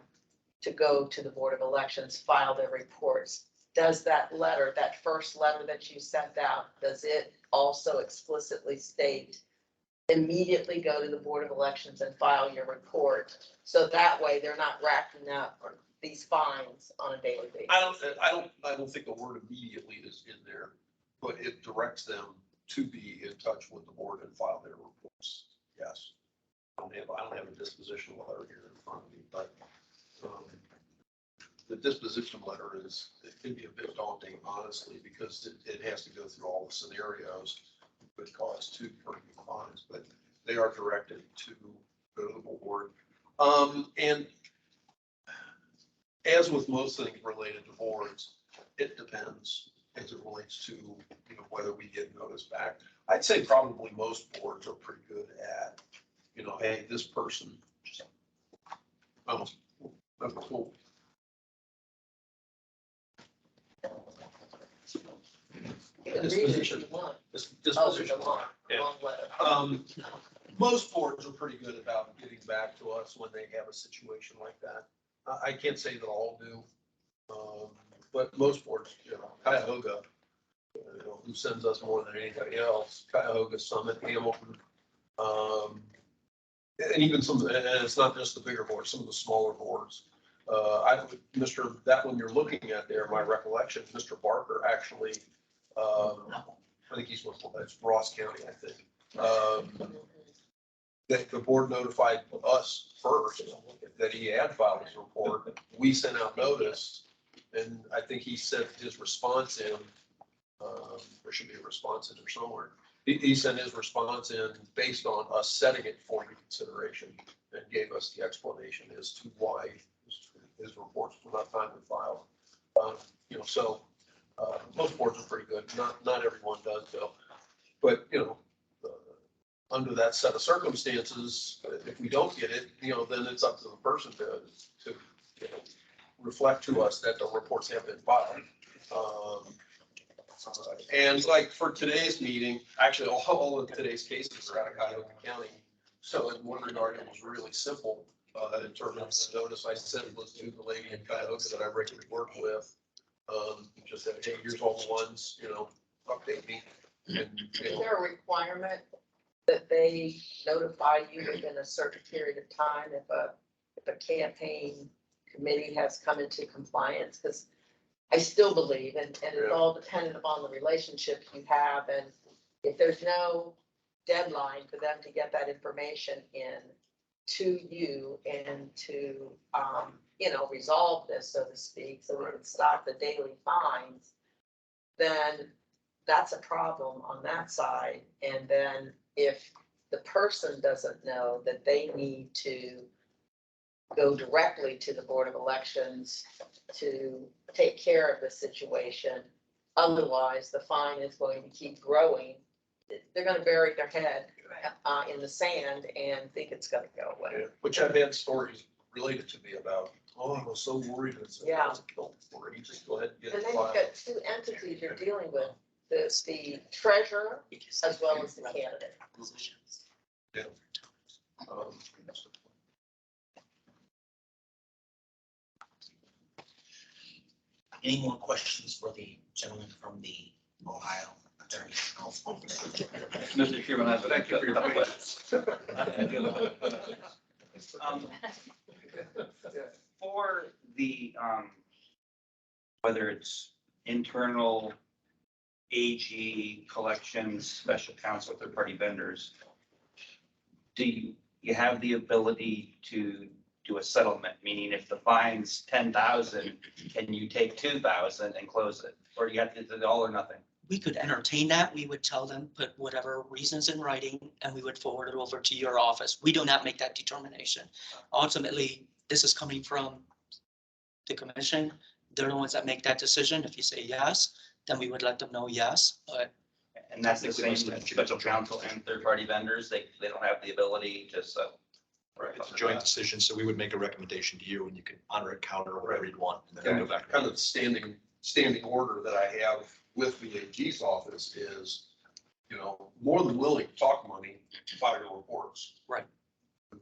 to go to the Board of Elections, file their reports. Does that letter, that first letter that you sent out, does it also explicitly state immediately go to the Board of Elections and file your report? So that way they're not racking up these fines on a daily basis. I don't think the word immediately is in there, but it directs them to be in touch with the board and file their reports. Yes. I don't have a dispositional letter here in front of me, but the disposition letter is, it can be a bit daunting, honestly, because it has to go through all the scenarios, which cause two pretty big fines, but they are directed to go to the board. And as with most things related to boards, it depends as it relates to, you know, whether we get notice back. I'd say probably most boards are pretty good at, you know, hey, this person. Oh, that's cool. You can read it if you want. Disposition. Oh, Yeah. long letter. Most boards are pretty good about getting back to us when they have a situation like that. I can't say that all do. But most boards, you know, Cuyahoga, you know, who sends us more than anybody else, Cuyahoga, Summit, Hamilton. And even some, and it's not just the bigger boards, some of the smaller boards. That one you're looking at there, my recollection, Mr. Barker actually, I think he's with, it's Ross County, I think. The board notified us first that he had filed his report. We sent out notice, and I think he sent his response in. There should be a response in there somewhere. He sent his response in based on us setting it for your consideration and gave us the explanation as to why his reports were not timely filed. You know, so most boards are pretty good. Not everyone does though. But, you know, under that set of circumstances, if we don't get it, you know, then it's up to the person to you know, reflect to us that the reports have been filed. And like for today's meeting, actually all of today's cases are out of Cuyahoga County. So in one regard, it was really simple in terms of the notice I sent was to the lady in Cuyahoga that I regularly work with. Just said, hey, here's all the ones, you know, update me. And, you Is know, there a requirement that they notify you within a certain period of time if a campaign committee has come into compliance? Because I still believe, and it's all dependent upon the relationship you have, and if there's no deadline for them to get that information in to you and to, you know, resolve this, so to speak, so we can stop the daily fines, then that's a problem on that side. And then if the person doesn't know that they need to go directly to the Board of Elections to take care of the situation, otherwise the fine is going to keep growing. They're gonna bury their head in the sand and think it's gonna go away. which I've had stories related to me about, oh, I was so worried. Yeah. Don't worry, just go ahead and get And it then you've filed. got two entities you're dealing with, the treasurer as well as the candidate. Um, Any more questions for the gentleman from the Ohio Attorney? Mr. Chairman, I Thank you for your questions. For the, whether it's internal AG collections, special counsel, third-party vendors, do you have the ability to do a settlement? Meaning if the fine's 10,000, can you take 2,000 and close it? Or you have to do it all or nothing? We could entertain that. We would tell them, put whatever reasons in writing, and we would forward it over to your office. We do not make that determination. Ultimately, this is coming from the commission. They're the ones that make that decision. If you say yes, then we would let them know yes, but And that's the same with special counsel and third-party vendors. They don't have the ability to, so. Right, it's a joint decision, so we would make a recommendation to you and you can honor it, counter, or whatever you'd want, and then go back. Kind of the standing order that I have with the AG's office is, you know, more than willing to talk money, file your reports. Right.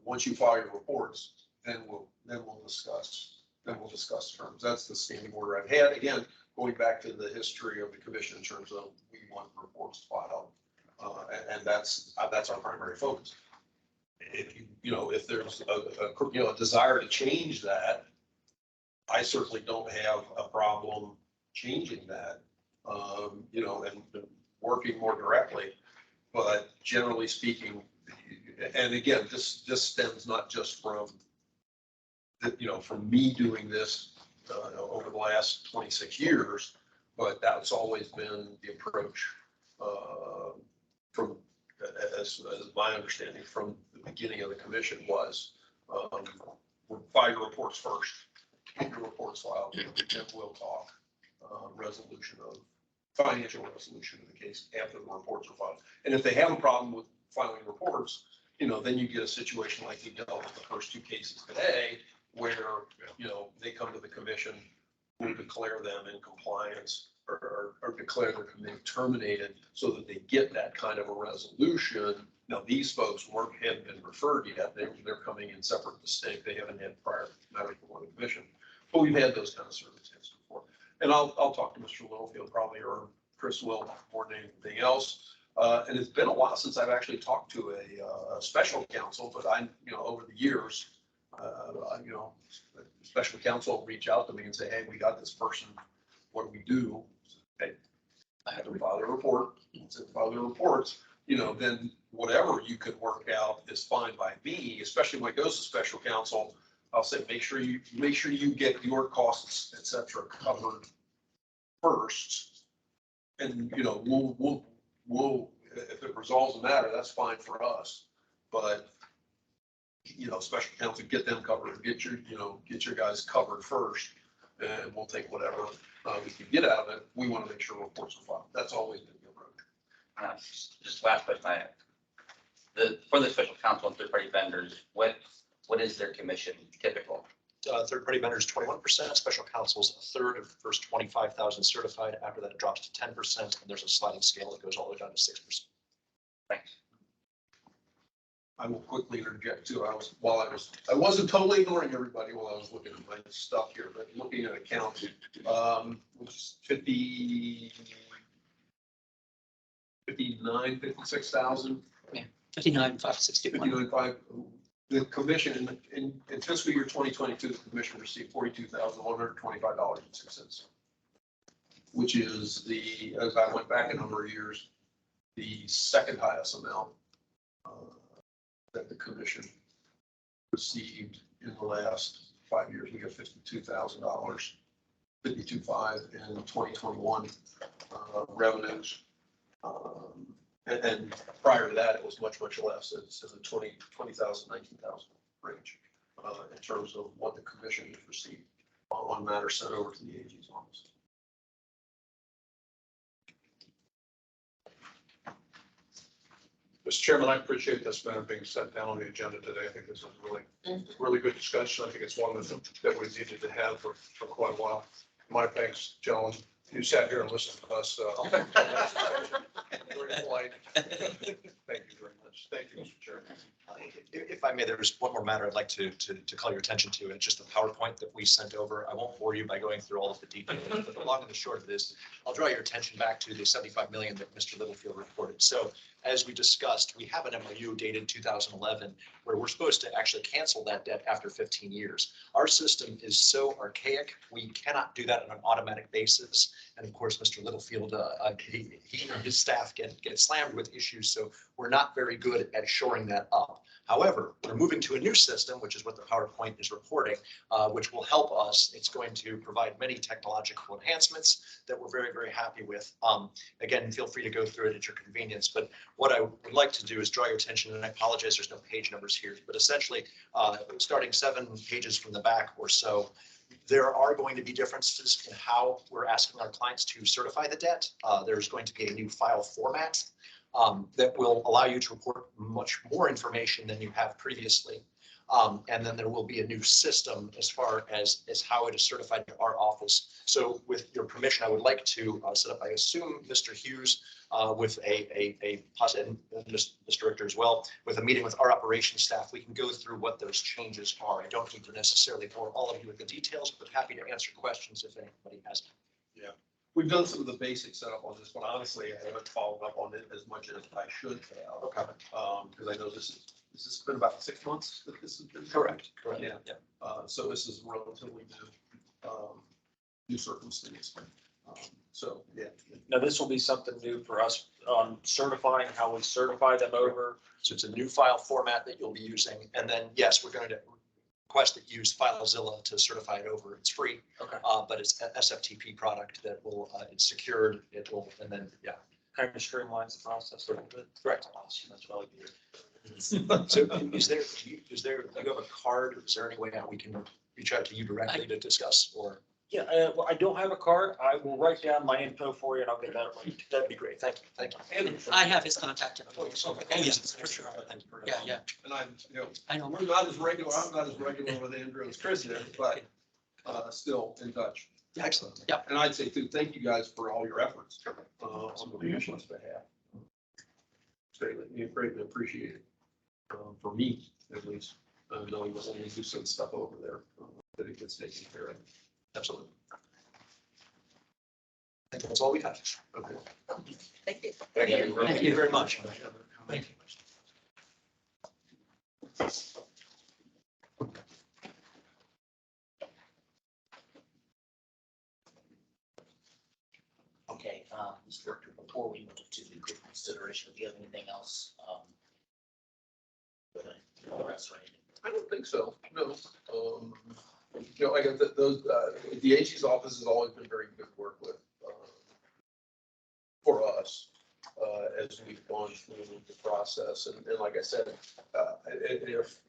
Once you file your reports, then we'll discuss terms. That's the standing order I've had. Again, going back to the history of the commission in terms of we want reports filed. And that's our primary focus. If if there's a desire to change that, I certainly don't have a problem changing that, and working more directly. But generally speaking, and again, this stems not just from, from me doing this over the last 26 years, but that's always been the approach from, as my understanding from the beginning of the commission was, file your reports first, get your reports filed, and we'll talk resolution of financial resolution of the case after the reports are filed. And if they have a problem with filing reports, then you get a situation like we dealt with the first two cases today, where, they come to the commission, we'll declare them in compliance or declare their committee terminated so that they get that kind of a resolution. Now, these folks hadn't been referred yet. They're coming in separate, distinct. They haven't had prior matters before the commission. But we've had those kind of circumstances before. And I'll talk to Mr. Littlefield probably, or Chris will, more than anything else. And it's been a while since I've actually talked to a special counsel, but over the years, special counsel will reach out to me and say, hey, we got this person. What do we do? Hey, I have to file a report. Once I file the reports, then whatever you could work out is fine by me, especially when it goes to special counsel. I'll say, make sure you get your costs, et cetera, covered first. And, we'll, if it resolves the matter, that's fine for us. But, special counsel, get them covered, get your guys covered first. And we'll take whatever we can get out of it. We want to make sure reports are filed. That's always been the approach. Just last question I have. For the special counsel and third-party vendors, what is their commission typical? Third-party vendors, 21%, special counsel's a third of the first 25,000 certified. After that, it drops to 10%, and there's a sliding scale that goes all the way down to 6%. Thanks. I will quickly interject too. I wasn't totally ignoring everybody while I was looking at my stuff here, but looking at accounts, which is 56,000. 59,561. 59,500. The commission in fiscal year 2022, the commission received $42,125.06, which is as I went back a number of years, the second highest amount that the commission received in the last 5 years. We got $52,000, $52,500 in 2021 revenues. And prior to that, it was much, much less. It's in the 20,000, 19,000 range in terms of what the commission has received on matters sent over to the AG's office. Mr. Chairman, I appreciate this matter being set down on the agenda today. I think this is really good discussion. I think it's one that we needed to have for quite a while. My thanks, gentlemen. You sat here and listened to us. Very polite. Thank you very much. Thank you, Mr. Chairman. If I may, there's one more matter I'd like to call your attention to. It's just the PowerPoint that we sent over. I won't bore you by going through all of the details, but the long and the short of this, I'll draw your attention back to the 75 million that Mr. Littlefield reported. So as we discussed, we have an MOU dated 2011 where we're supposed to actually cancel that debt after 15 years. Our system is so archaic, we cannot do that on an automatic basis. And of course, Mr. Littlefield, he and his staff get slammed with issues. So we're not very good at shoring that up. However, we're moving to a new system, which is what the PowerPoint is reporting, which will help us. It's going to provide many technological enhancements that we're very, very happy with. Again, feel free to go through it at your convenience. But what I would like to do is draw your attention, and I apologize, there's no page numbers here, but essentially starting 7 pages from the back or so, there are going to be differences in how we're asking our clients to certify the debt. There's going to be a new file format that will allow you to report much more information than you have previously. And then there will be a new system as far as how it is certified to our office. So with your permission, I would like to set up, I assume, Mr. Hughes with a positive, Mr. Richter as well, with a meeting with our operations staff. We can go through what those changes are. I don't need to necessarily bore all of you with the details, but happy to answer questions if anybody has them. Yeah, we've done some of the basic setup on this, but honestly, I haven't followed up on it as much as I should have. Okay. Because I know this has been about 6 months that this has been. Correct. Yeah. So this is relatively new circumstance. So, yeah. Now, this will be something new for us on certifying, how we certify them over. So it's a new file format that you'll be using. And then, yes, we're going to request that you use FileZilla to certify it over. It's free, Okay. but it's a SFTP product that will, it's secured, it will, and then, yeah. Kind of streamlines the process a little bit. Correct. Awesome, that's really good. So is there, do you have a card? Is there any way that we can reach out to you directly to discuss or? Yeah, well, I don't have a card. I will write down my info for you and I'll get that over. That'd be great. Thank you. Thank you. I have his contact info. Oh, yes, for sure. Yeah, yeah, And I'm, I know. we're not as regular, I'm not as regular with Andrew as Chris is, but, still in touch. Excellent. Yeah. And I'd say too, thank you guys for all your efforts, on the commission's behalf. Greatly appreciated, for me at least, knowing that when we do some stuff over there, that it gets taken care of. Absolutely. I think that's all we have. Okay. Thank you. Thank you very much. Thank you. Okay, Mr. Director, before we move to the group consideration, do you have anything else? With the rest, right? I don't think so, no. I got those, the AG's office has always been very good to work with, for us, as we've gone through the process. And like I said, if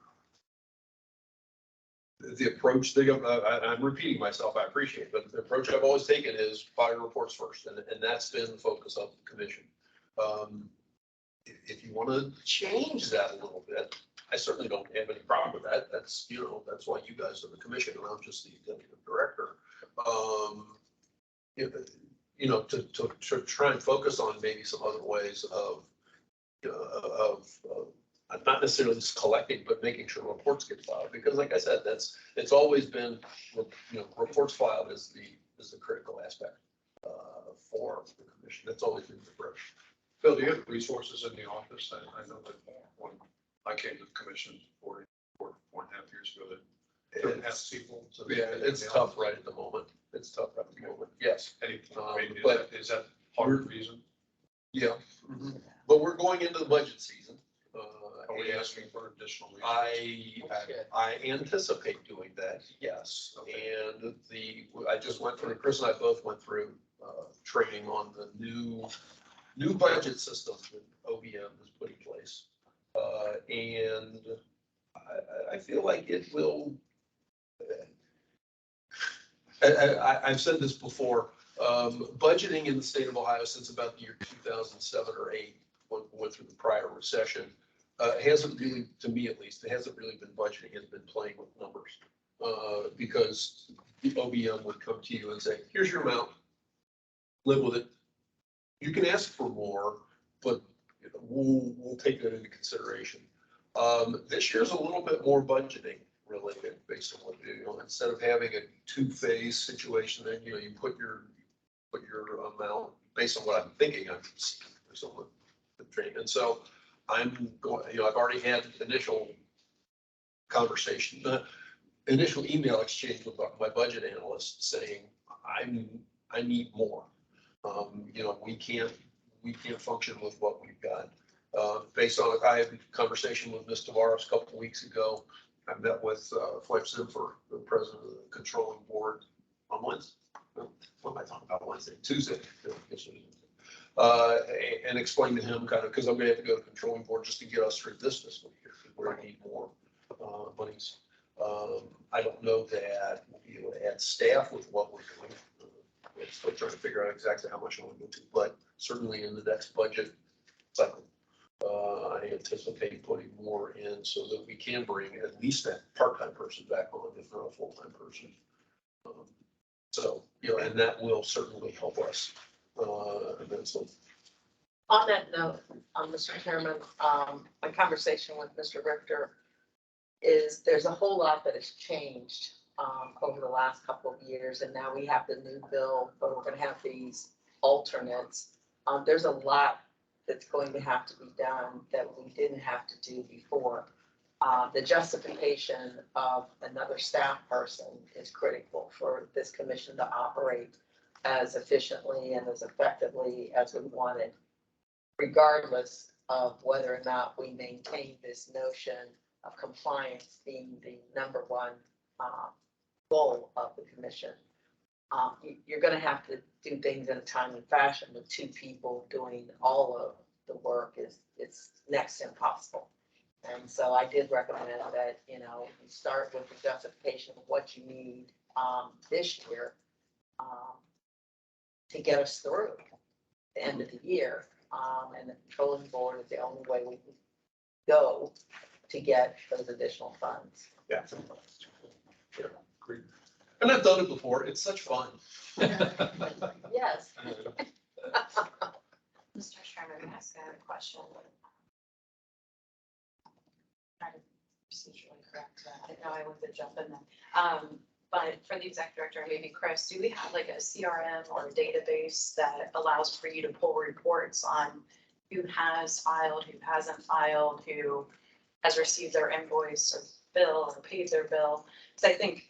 the approach I'm repeating myself, I appreciate it, but the approach I've always taken is file reports first, and that's been the focus of the commission. If you want to change that a little bit, I certainly don't have any problem with that. That's, that's why you guys are the commission, and I'm just the executive director. To try and focus on maybe some other ways of not necessarily just collecting, but making sure reports get filed, because like I said, it's always been, reports filed is the critical aspect, for the commission. That's always been the approach. Phil, do you have resources in the office? I know that when I came to the commission 4.5 years ago, that didn't have people. So Yeah, it's tough right at the moment. It's tough right at the moment, yes. But is that part of the reason? Yeah, but we're going into the budget season. Are we asking for additional resources? I anticipate doing that, yes. And I just went through, Chris and I both went through training on the new budget system that OBM has put in place. And I feel like it will, I've said this before, budgeting in the state of Ohio since about the year 2007 or 8, when we went through the prior recession, hasn't really, to me at least, it hasn't really been budgeting, it's been playing with numbers. Because the OBM would come to you and say, here's your amount, live with it. You can ask for more, but we'll take that into consideration. This year's a little bit more budgeting related based on what you do. Instead of having a two-phase situation, then you put your amount based on what I'm thinking I'm seeing or something. And so I'm going, I've already had initial conversation, initial email exchange with my budget analyst saying, I need more. We can't function with what we've got. Based on, I had a conversation with Ms. Tavares a couple of weeks ago. I met with Flip Zimfer, the president of the controlling board, on Wednesday. What am I talking about? Wednesday, Tuesday. And explain to him kind of, because I'm going to have to go to controlling board just to get us through this fiscal year, where I need more monies. I don't know that we'll be able to add staff with what we're doing. We're still trying to figure out exactly how much I want to go to, but certainly in the next budget cycle, I anticipate putting more in so that we can bring at least that part-time person back on, if not a full-time person. And that will certainly help us immensely. On that note, Mr. Chairman, my conversation with Mr. Richter is there's a whole lot that has changed over the last couple of years, and now we have the new bill, but we're going to have these alternates. There's a lot that's going to have to be done that we didn't have to do before. The justification of another staff person is critical for this commission to operate as efficiently and as effectively as we wanted, regardless of whether or not we maintain this notion of compliance being the number one goal of the commission, you're gonna have to do things in a timely fashion. With two people doing all of the work it's next to impossible. And so I did recommend that, you know, you start with the justification of what you need this year to get us through the end of the year. And the controlling board is the only way we can go to get those additional funds. Yeah. And I've done it before. It's such fun. Yes. Mr. Chairman, may I ask a question? Try to procedurally correct that. I know I want to jump in then. But for the exec director, maybe Chris, do we have like a CRM or a database that allows for you to pull reports on who has filed, who hasn't filed, who has received their invoice or bill or paid their bill? Because I think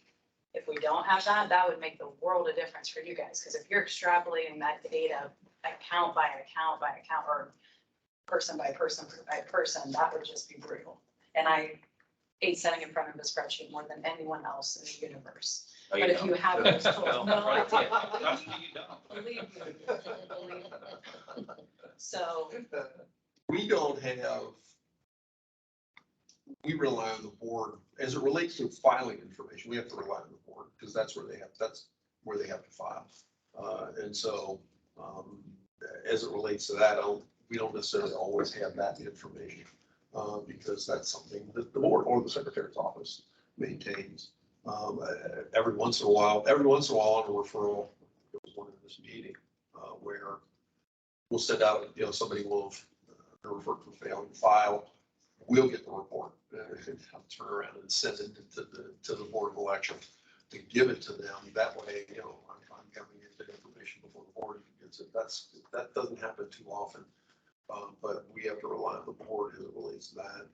if we don't have that, that would make the world of difference for you guys. Because if you're extrapolating that data account by account by account, or person by person by person, that would just be brutal. And I hate sitting in front of a spreadsheet more than anyone else in the universe. Oh, But you if you don't. have those tools, no, I do. You Believe me, believe me. So, We don't have, we rely on the board, as it relates to filing information, we have to rely on the board, because that's where they have to file. And so, as it relates to that, we don't necessarily always have that information, because that's something that the board or the secretary's office maintains. Every once in a while on a referral, there was one in this meeting, where we'll send out, you know, somebody will have referred for failing to file. We'll get the report, I'll turn around and send it to the board of election to give it to them. That way, you know, I'm having the information before the board even gets it. That doesn't happen too often. But we have to rely on the board as it relates to that.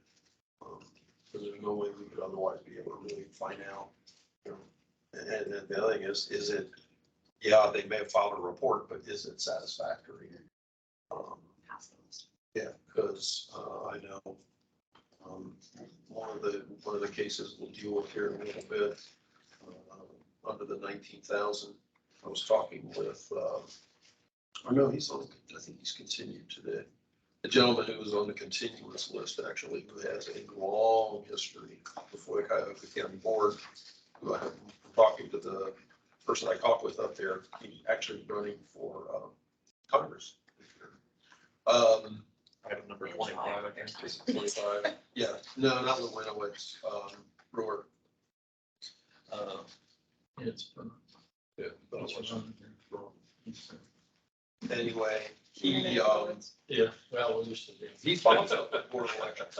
Because there's no way we could otherwise be able to really find out, you know. And then the other thing is it, yeah, they may have filed a report, but is it satisfactory? Yeah, because I know one of the cases we'll deal with here in a little bit, under the 19,000, I was talking with, or no, I think he's continued today. The gentleman who was on the continuous list, actually, who has a long history before the Cuyahoga County Board, who I have talking to the person I talked with up there, he's actually running for Congress. Item number 25, I think. 25, yeah, no, not Lewin, it's Brewer. It's, Yeah, but it it's wasn't. on. Anyway, Yeah, well, we used to be. he filed up the board of elections.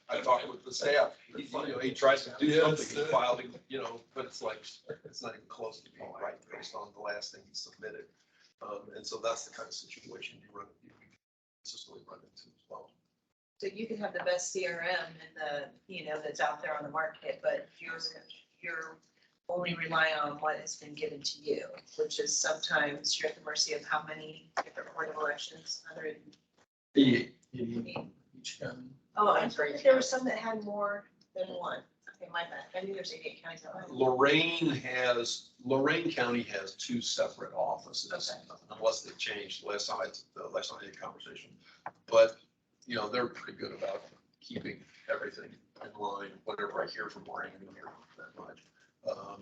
I talked with the staff, he tries to do something, he filed, you know, but it's like, it's not even close to being right based on the last thing he submitted. And so that's the kind of situation you consistently run into as well. So you can have the best CRM and that's out there on the market, but you're only rely on what has been given to you, which is sometimes you're at the mercy of how many different board of elections. Each county. Oh, I thought there were some that had more than one. Okay, my bad. I knew there's 88 counties. Lorain County has two separate offices, Okay. unless they changed the last time I had a conversation. But, you know, they're pretty good about keeping everything in line. Whatever I hear from Lorain, I don't hear that much.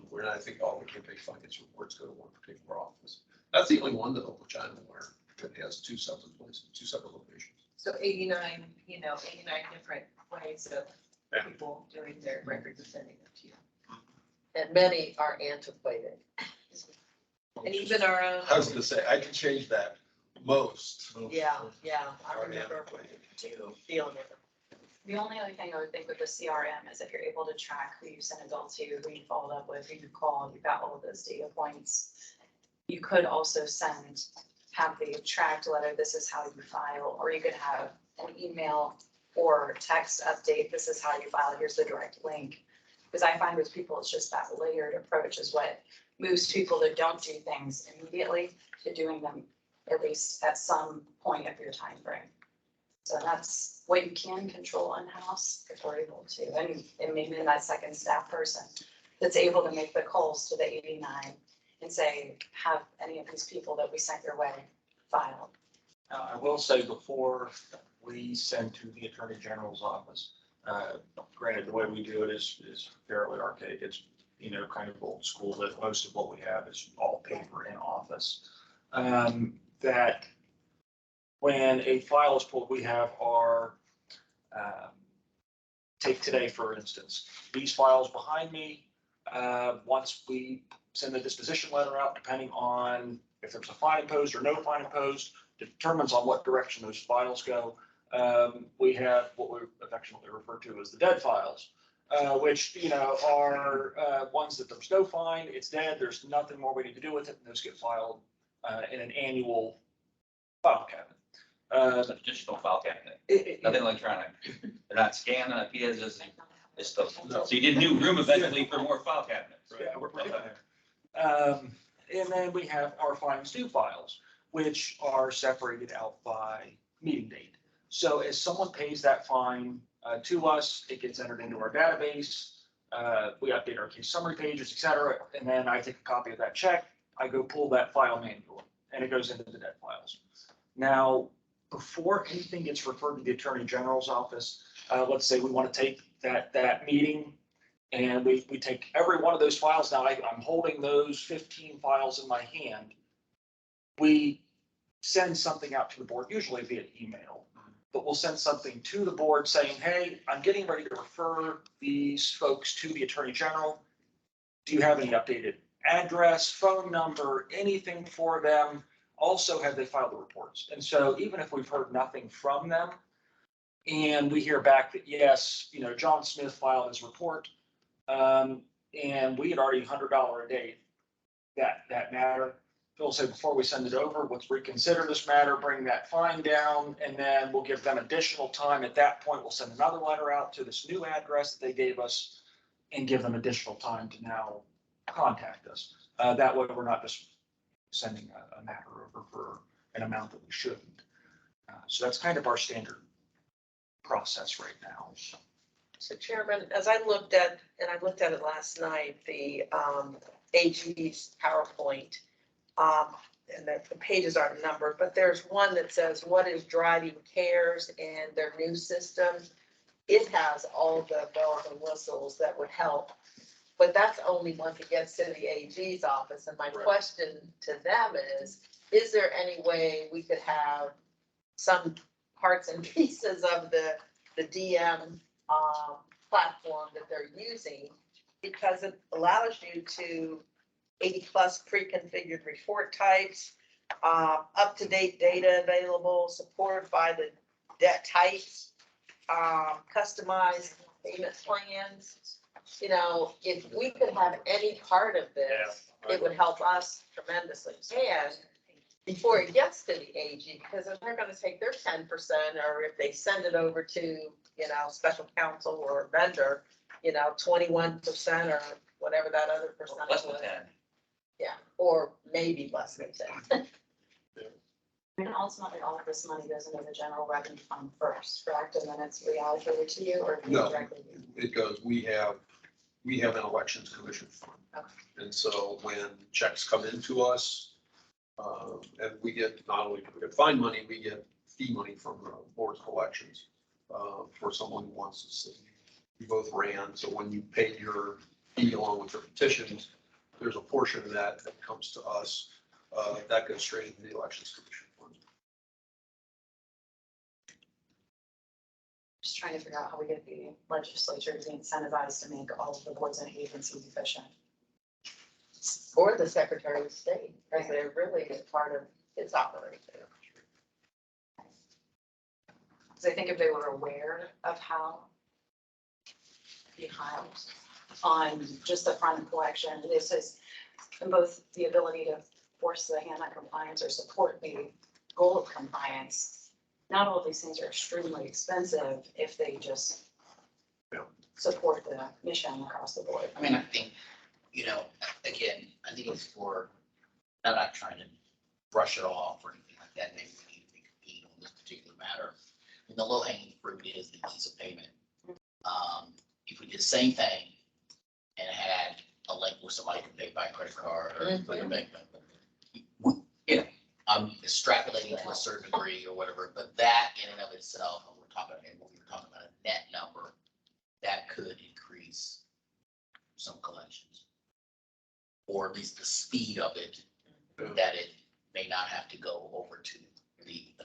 Where I think all the campaign finance reports go to one particular office. That's the only one though, which I'm aware that has two separate places, two separate locations. So 89 different ways of Yeah. people doing their records and sending them to you. And many are antiquated. And even our own. I was gonna say, I can change that most. Yeah, I are remember antiquated. dealing with them. The only other thing I would think with the CRM is if you're able to track who you sent a bill to, who you followed up with, who you called, you've got all of those data points. You could also have the tracked letter, this is how you file, or you could have an email or text update, this is how you file, here's the direct link. Because I find with people, it's just that layered approach is what moves people that don't do things immediately to doing them at least at some point of your time frame. So that's what you can control in-house if we're able to, and maybe that second staff person that's able to make the calls to the 89 and say, have any of these people that we sent your way filed. I will say before we send to the Attorney General's office, granted, the way we do it is fairly archaic. It's, kind of old school that most of what we have is all paper in office. That when a file is pulled, we have our, take today, for instance, these files behind me, once we send the disposition letter out, depending on if there's a fine imposed or no fine imposed, determines on what direction those files go. We have what we affectionately refer to as the dead files, which, are ones that there's no fine, it's dead, there's nothing more we need to do with it, and those get filed in an annual file cabinet. It's a digital file cabinet, nothing electronic. They're not scanned on a PS, it's still, so you need a new room eventually for more file cabinets. Yeah, we're doing that. And then we have our fines due files, which are separated out by meeting date. So as someone pays that fine to us, it gets entered into our database. We update our case summary pages, et cetera. And then I take a copy of that check. I go pull that file manually and it goes into the dead files. Now, before anything gets referred to the Attorney General's office, let's say we want to take that meeting and we take every one of those files. Now I'm holding those 15 files in my hand. We send something out to the board, usually via email, but we'll send something to the board saying, hey, I'm getting ready to refer these folks to the Attorney General. Do you have any updated address, phone number, anything for them? Also, have they filed the reports? And so even if we've heard nothing from them and we hear back that, yes, John Smith filed his report, and we had already $100 a day that matter. Phil said, before we send it over, let's reconsider this matter, bring that fine down, and then we'll give them additional time. At that point, we'll send another letter out to this new address that they gave us and give them additional time to now contact us. That way, we're not just sending a matter over for an amount that we shouldn't. So that's kind of our standard process right now. So Chairman, as I looked at it last night, the AG's PowerPoint, and the pages aren't numbered, but there's one that says what is driving cares and their new system. It has all the bells and whistles that would help, but that's only once it gets to the AG's office. And my question to them is there any way we could have some parts and pieces of the DM platform that they're using, because it allows you to 80+ pre-configured report types, up-to-date data available, support by the debt types, customized payment plans. If we could have any part of this, it would help us tremendously. And before it gets to the AG, because if they're going to take their 10%, or if they send it over to, special counsel or vendor, 21% or whatever that other percentage Less than was. 10. Yeah, or maybe less than 10. I mean, ultimately, all of this money goes into the general revenue fund first, correct? And then it's reallocated to you, or do you No. directly? It goes, we have an elections commission fund. Okay. And so when checks come into us, and we get, not only do we get fine money, we get fee money from the board of elections, for someone who wants to see. We both ran, so when you pay your fee along with your petitions, there's a portion of that comes to us, that goes straight into the elections commission fund. Just trying to figure out how we get the legislature to be incentivized to make all of the boards and agencies efficient. Or the Secretary of State, because they're really a part of its operation. Because I think if they were aware of how behind on just the front collection, this is, and both the ability to force the hand on compliance or support the goal of compliance. Not all of these things are extremely expensive if they just support the mission across the board. I mean, I think, again, I think it's for, I'm not trying to brush it off or anything like that. Maybe we need to be convened on this particular matter. And the low hanging fruit is the ease of payment. If we did the same thing and had a link where somebody could pay by credit card or put a bank, you know, I'm extrapolating to a certain degree or whatever, but that in and of itself, when we're talking about a net number, that could increase some collections. Or at least the speed of it, that it may not have to go over to the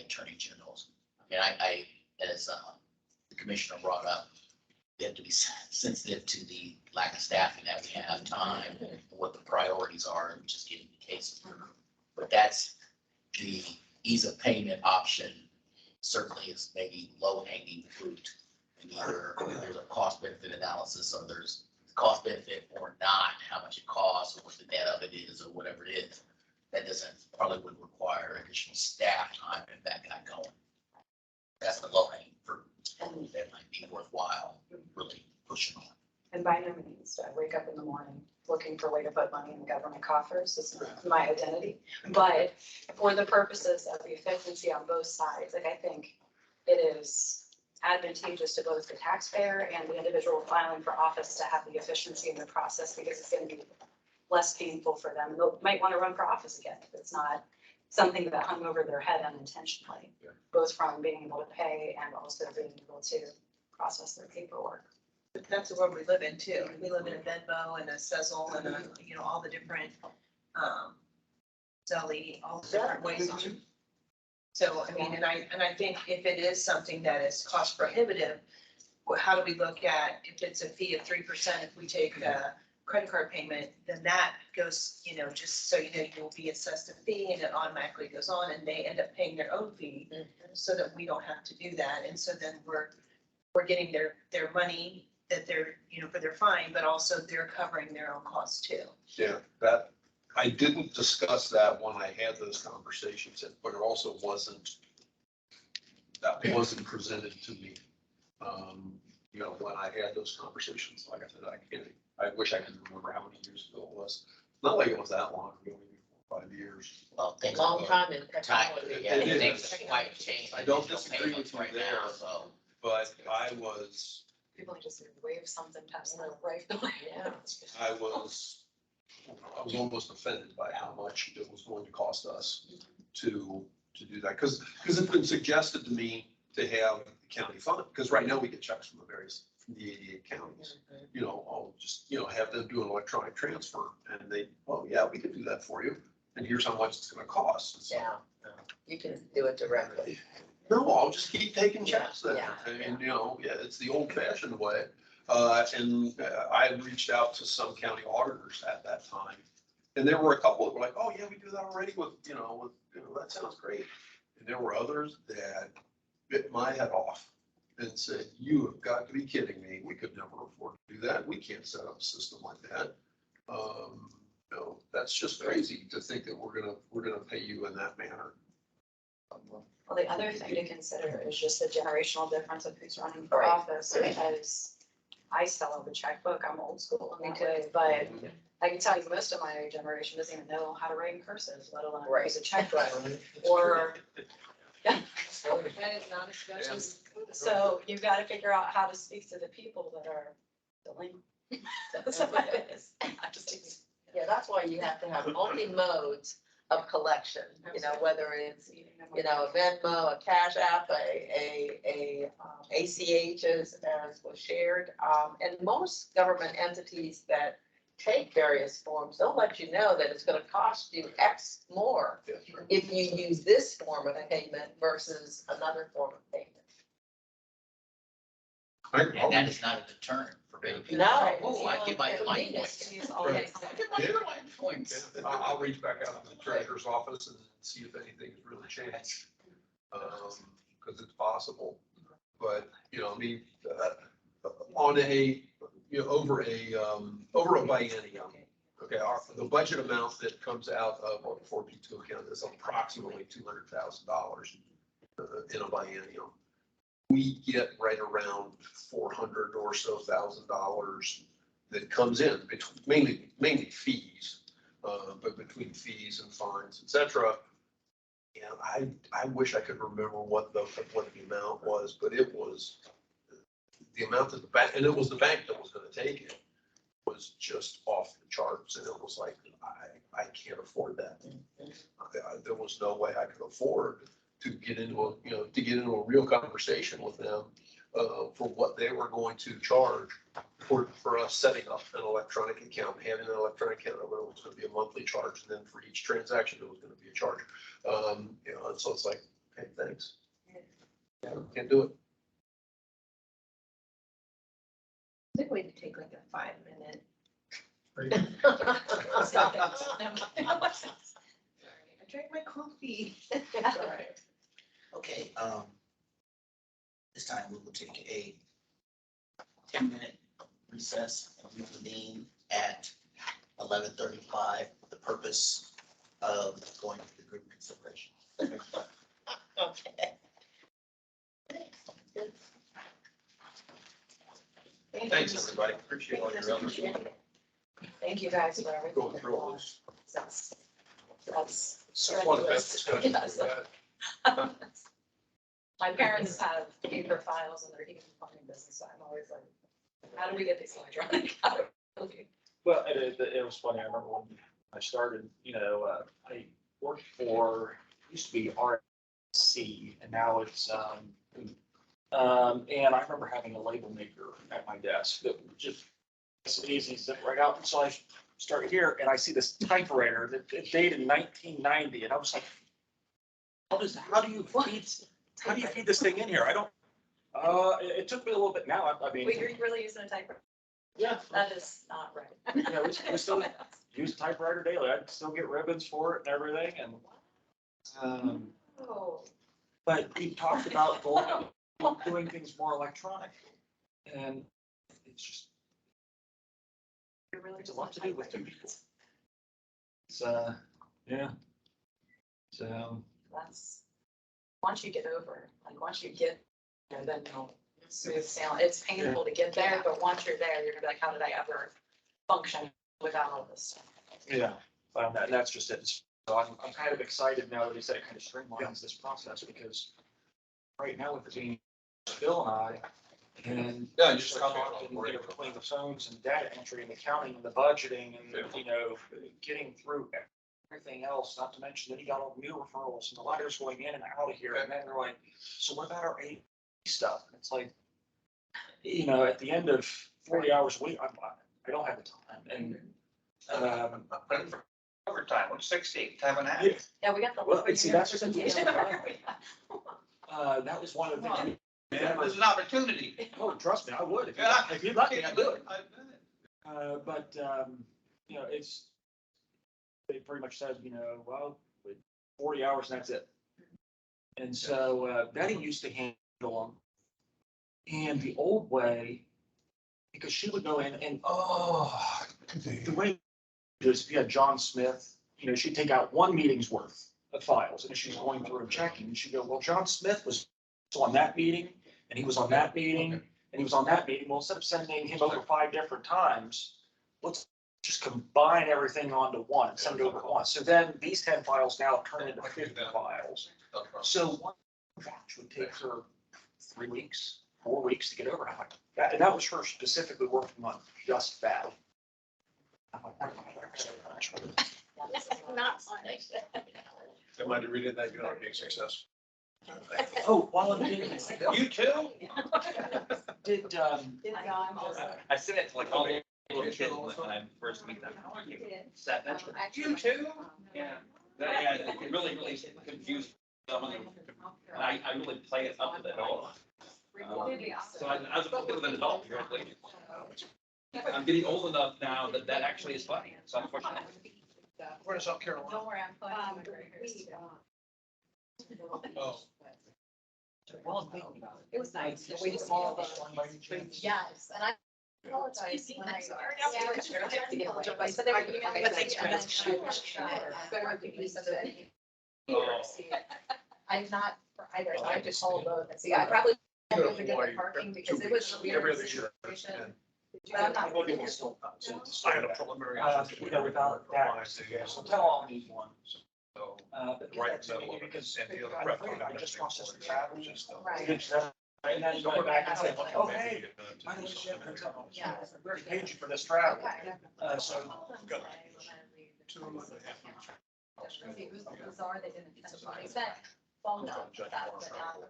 attorney generals. I mean, I as the commissioner brought up, we have to be sensitive to the lack of staffing that we have, time, and what the priorities are, and just getting the cases through. But that's the ease of payment option certainly is maybe low hanging fruit. And either there's a cost benefit analysis, or there's cost benefit or not, how much it costs, or what the net of it is, or whatever it is. That probably would require additional staff time if that got going. That's the low hanging fruit. And that might be worthwhile really pushing on. And by no means do I wake up in the morning looking for a way to put money in the government coffers. It's not my identity. But for the purposes of the efficiency on both sides, like I think it is advantageous to both the taxpayer and the individual filing for office to have the efficiency in the process, because it's going to be less painful for them. They might want to run for office again if it's not something that hung over their head unintentionally, both from being able to pay and also being able to process their paperwork. But that's the world we live in too. We live in a Venmo and a Sezzle and a, you know, all the different, Zelly, all the different ways on. So, I mean, and I think if it is something that is cost prohibitive, how do we look at, if it's a fee of 3%, if we take a credit card payment, then that goes, you know, just so you know, you'll be assessed a fee and it automatically goes on and they end up paying their own fee so that we don't have to do that. And so then we're getting their money that they're, you know, for their fine, but also they're covering their own costs too. Yeah, that, I didn't discuss that when I had those conversations, but it also that wasn't presented to me. You know, when I had those conversations, like I said, I wish I could remember how many years ago it was. Not like it was that long ago, maybe 4 or 5 years. Well, things Long are time in time, technology. yeah, It things is. have quite changed. I don't Digital disagree with payments you right there. now, so. But I was People just wave something past their right away. Yeah. I was almost offended by how much it was going to cost us to do that. Because it's been suggested to me to have the county fund, because right now we get checks from the 88 counties. You know, I'll just, you know, have them do an electronic transfer and they, oh yeah, we can do that for you. And here's how much it's gonna cost. So, Yeah, you can do it directly. no, I'll just keep taking checks then. Yeah, I mean, you know, yeah, it's the old fashioned way. And I reached out to some county auditors at that time. And there were a couple that were like, oh yeah, we do that already with, that sounds great. And there were others that bit my head off and said, you have got to be kidding me. We could never afford to do that. We can't set up a system like that. That's just crazy to think that we're gonna pay you in that manner. Well, the other thing to consider is just the generational difference of who's running for Right. office, because I still have a checkbook. I'm old school in that way, but I can tell you most of my generation doesn't even know how to write in cursive, let alone use a checkbook. Or, That is not a special. so you've got to figure out how to speak to the people that are delinquent. That's what it is. I'm just teasing. Yeah, that's why you have to have multi-modes of collection, whether it's, a Venmo, a Cash App, a ACH as was shared. And most government entities that take various forms, they'll let you know that it's gonna cost you X more if you use this form of payment versus another form of payment. And that is not a deterrent for many people. No. Oh, I get my points. He's always- I get my points. I'll reach back out to the treasurer's office and see if anything has really changed. Because it's possible, but, on over a biennium. Okay, the budget amount that comes out of our 4P2 account is approximately $200,000 in a biennium. We get right around $400 or so thousand that comes in, mainly fees, but between fees and fines, et cetera. And I wish I could remember what the amount was, but it was the amount that the bank, and it was the bank that was gonna take it, was just off the charts. And it was like, I can't afford that. There was no way I could afford to get into a real conversation with them for what they were going to charge for us setting up an electronic account, having an electronic account, it was gonna be a monthly charge, and then for each transaction, there was gonna be a charge. And so it's like, hey, thanks. Yeah, can't do it. I think we could take like a 5-minute. I drank my coffee. Okay, this time we will take a 10-minute recess and reconvene at 11:35 for the purpose of going to the group consideration. Okay. Thanks, everybody. Appreciate all your efforts. Thank you guys for everything. Going through all this. That's It's one of the best discussions we've had. My parents have paper files and they're even funding business, so I'm always like, how do we get these electronic? How do we- Well, it was funny. I remember when I started, I worked for, used to be RC, and now it's, and I remember having a label maker at my desk that would just, it's easy, zip right out. And so I started here and I see this typewriter that dated 1990, and I was like, how do you feed this thing in here? I don't, it took me a little bit now. I mean. Wait, you're really using a typewriter? Yeah. That is not right. Yeah, we still use a typewriter daily. I still get ribbons for it and everything, and, Oh. but we talked about doing things more electronic, and it's just, You're really it's a just lot to do with two people. It's, yeah. So, That's, once you get over, like, once you get there, then you'll smooth sail. It's painful to get there, but once you're there, you're gonna be like, how did I ever function without all this stuff? yeah, and that's just it. So I'm kind of excited now that he said it kind of streamlines this process, because right now with it being Bill and I, and Yeah, you just talking, between the phones and data entry and accounting and the budgeting and, getting through everything else, not to mention that he got all the new referrals and the letters going in and out of here. And then they're like, so what about our A stuff? And it's like, at the end of 40 hours a week, I don't have the time. And, Overtime, I'm 60, time and a half. yeah, Yeah, we got the. well, and see, that's just, that was one of the things. Yeah, there's an opportunity. Oh, trust me, I would. Yeah. If you'd let me, I'd do it. I bet. But, they pretty much said, well, 40 hours and that's it. And so Betty used to handle them. And the old way, because she would go in and, the way it is, if you had John Smith, she'd take out one meeting's worth of files, and she's going through and checking, and she'd go, well, John Smith was on that meeting, and he was on that meeting, and he was on that meeting. Well, instead of sending him over 5 different times, let's just combine everything onto one and send it over at once. So then these 10 files now turn into 50 files. So one batch would take her 3 weeks, 4 weeks to get over. I'm like, and that was her specifically working on just that. I'm like, "Oh my God, so much." Not funny. Am I to read it that you're not being successful? Oh, while I'm doing this, You too? did, I said it to like all the little kids when I first meet them. Sat next to them. You too? Yeah. Yeah, it really, really confused some of them. And I really play it up to the adult. So as a bit of an adult, you're like, I'm getting old enough now that that actually is funny. So unfortunately. Where is South Carolina? Don't worry, I'm fine. I'm very Oh. It was nice. We just all yes, and I apologize. when I- I said they were emailing me, I'm not for either, so I just called both and see, I probably won't be able to get the parking because it was a weird situation. But I'm not. I had a preliminary. without that, so tell all these ones. So, But right that's in the middle of it, because and the other I prep think I time just is wants us to important. travel. Just, Right. And then go back and say, oh, hey, maybe get done by the way, to shit, something. Yeah. we already paid you for this travel. So Got 2.5 weeks. See, it was bizarre, they didn't, they said phone up that, but not.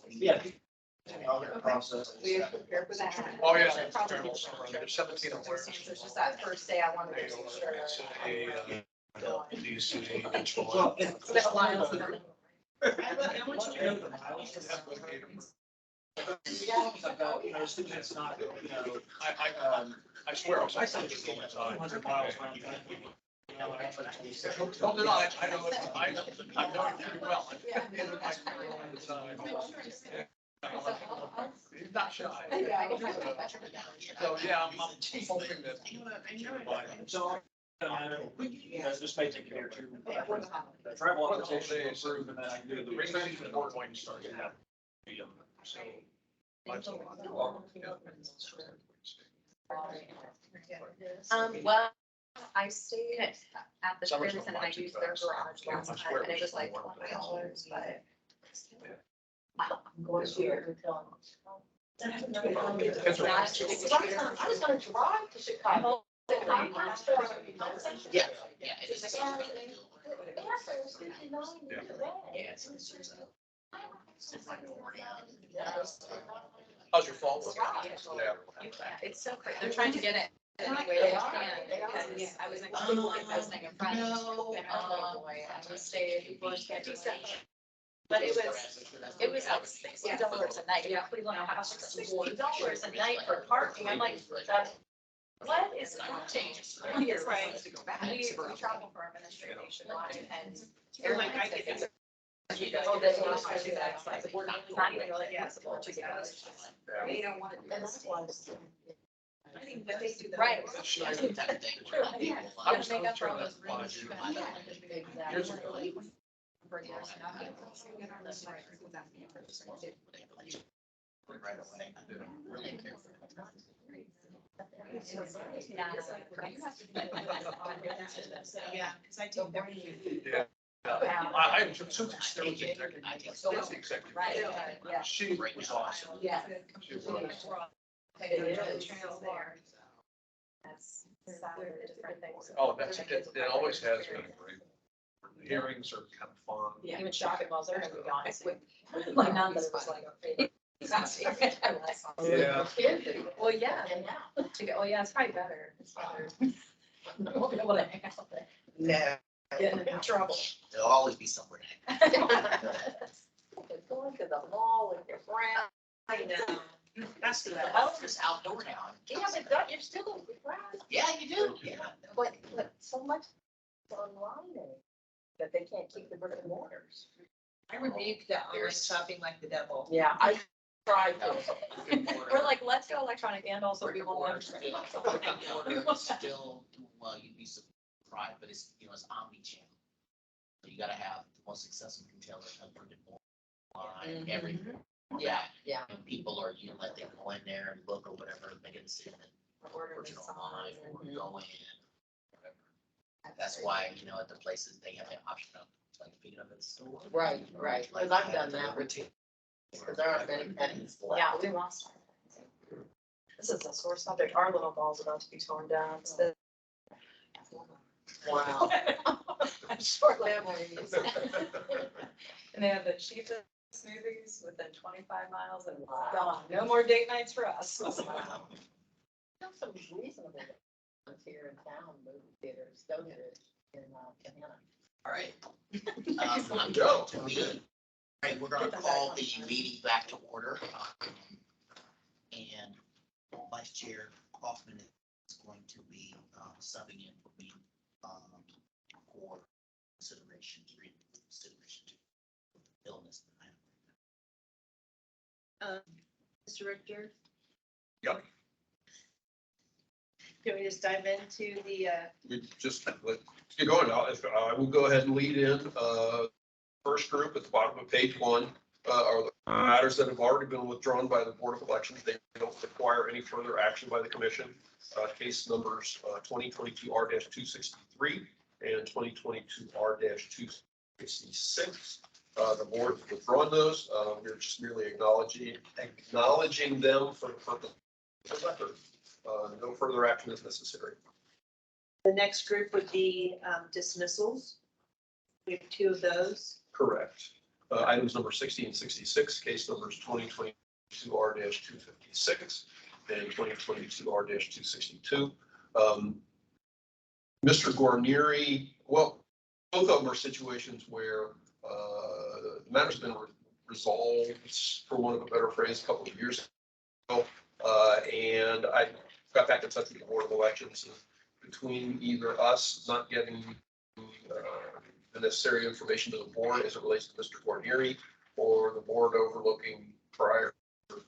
yeah. I'll get the process. We were prepared for that. Oh, yeah. Probably There's 17 of them. It's just that first day I wanted to make sure. DC, Well, It's been a while since. I want you to know the mileage. It's not, you know, I swear, I said it all the time. 200 miles round. Oh, no, I know, I know it pretty well. I've been in my career all the time. He's not shy. So, yeah, I'm hoping that. So, you know, this may take a year or two. The travel authorization will approve, and then I can do the. Ring is the board when you start. So. Well, I stayed at the Sheridan and I used their garage last time and it was like $20, but. I'm going to your hotel. I was gonna drive to Chicago. Yeah, yeah. It is. How's your fault? Yeah. It's so crazy. They're trying to get it any way they can because I was visiting a friend. And we stayed. But it was like $60 a night. Yeah, Cleveland, Ohio, $60 a night for parking. I'm like, what is parking? It's like, we travel for administration nationwide and. They're like, I get it. Oh, that's what I do. That's like, we're not even really accessible to guys. We don't want to. I think that they do that. Right. Yeah. I was Make up for all concerned those rooms. that years ago. For years now. Right away. Really care for it. Yeah, because I do. Yeah. I took some executive. Right, yeah. She was awesome. Yeah. She was. That's the different things. Oh, that's, it always has been great. Hearings are kind of fun. Yeah, even shopping malls, they're gonna be gone. Like none, but it was like. Yeah. Well, yeah, and now, oh, yeah, it's probably better. It's better. We'll be able to hang out there. No. Get in trouble. There'll always be somewhere to hang. Going to the mall with your friend. I know. That's the health is outdoor now. Yeah, but don't, you're still gonna be friends. Yeah, you do. Yeah. But so much online that they can't keep the brick and mortars. I rebuke the online shopping like the devil. Yeah, I tried to. We're like, let's go electronic and also we will never. Still, well, you'd be surprised, but it's, you know, it's omni-channel. So you gotta have the most accessible retailer have brick and mortar online, everything. Yeah. Yeah. And people are, you know, like they go in there and look or whatever, make a decision, purchase online or go in. Whatever. That's why, you know, at the places, they have the option of like picking up at the store. Right, right, because I've done that with, because there aren't many pennies. Yeah, we lost. This is a sore subject. Our little mall's about to be torn down. It's the. Wow. I'm short memories. And they have the cheapest smoothies within 25 miles and gone. No more date nights for us. There's some reasonable ones here in town, movie theaters, don't it, in Canada. All right. I'm going to be, right, we're gonna call the meeting back to order. And Vice Chair Kaufman is going to be subbing in for me for consideration, to illness. Mr. Richter? Yep. Can we just dive into the, We just, let's get going. I will go ahead and lead in. First group at the bottom of page 1 are the matters that have already been withdrawn by the Board of Elections. They don't require any further action by the commission. Case numbers 2022 R-263, and 2022 R-266. The board has withdrawn those. We're just merely acknowledging them for the purpose of the record. No further action is necessary. The next group would be dismissals. We have two of those. Correct. Items number 60 and 66, case numbers 2022 R-256 and 2022 R-262. Mr. Guarnieri, well, both of them are situations where the matter's been resolved, for want of a better phrase, a couple of years ago. And I got back in touch with the Board of Elections. Between either us not getting the necessary information to the board as it relates to Mr. Guarnieri, or the board overlooking prior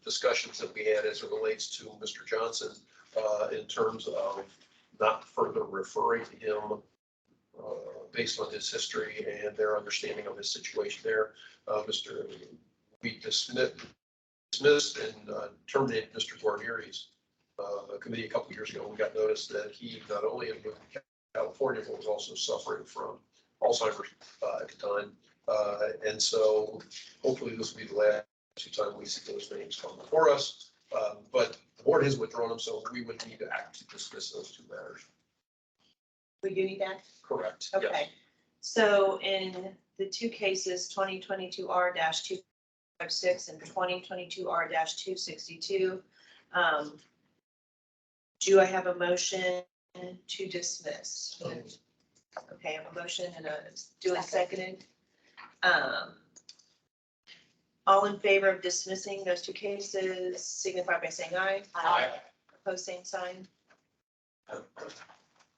discussions that we had as it relates to Mr. Johnson, in terms of not further referring to him based on his history and their understanding of his situation there. We dismissed and terminated Mr. Guarnieri's committee a couple of years ago. We got notice that he not only had moved to California, but was also suffering from Alzheimer's at the time. And so hopefully this will be the last time we see those names come before us. But the board has withdrawn them, so we would need to act to dismiss those two matters. We do need that? Correct. Okay. Yes. So in the two cases, 2022 R-256 and 2022 R-262, do I have a motion to dismiss? Okay, I have a motion and a duly seconded. All in favor of dismissing those two cases, signify by saying aye. Aye. Opposed, same sign.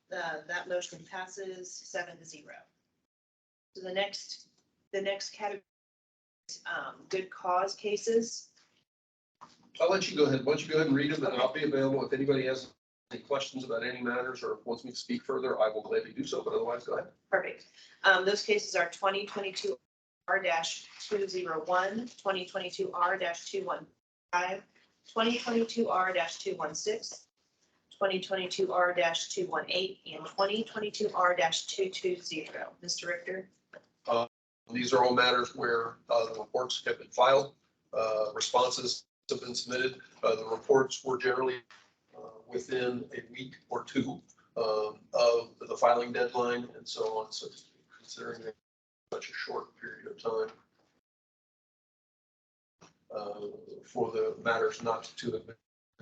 That motion passes 7-0. So the next category is good cause cases. I'll let you go ahead. Why don't you go ahead and read them, and I'll be available if anybody has any questions about any matters or wants me to speak further. I will gladly do so, but otherwise, go ahead. Perfect. Those cases are 2022 R-201, 2022 R-215, 2022 R-216, 2022 R-218, and 2022 R-220. Mr. Richter? These are all matters where the reports have been filed, responses have been submitted. The reports were generally within a week or two of the filing deadline and so on. So considering such a short period of time for the matters not to have been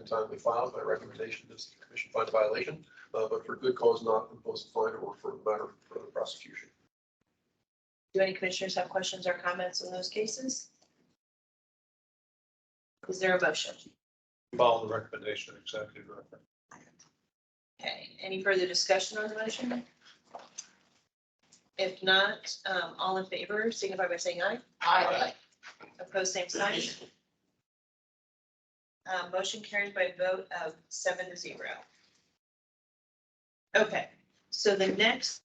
timely filed, my recommendation is the commission find a violation, but for good cause not impose a fine or for the matter for the prosecution. Do any commissioners have questions or comments on those cases? Is there a motion? Follow the recommendation of executive director. Okay, any further discussion on the motion? If not, all in favor, signify by saying aye. Aye. Opposed, same sign. Motion carried by a vote of 7-0. Okay, so the next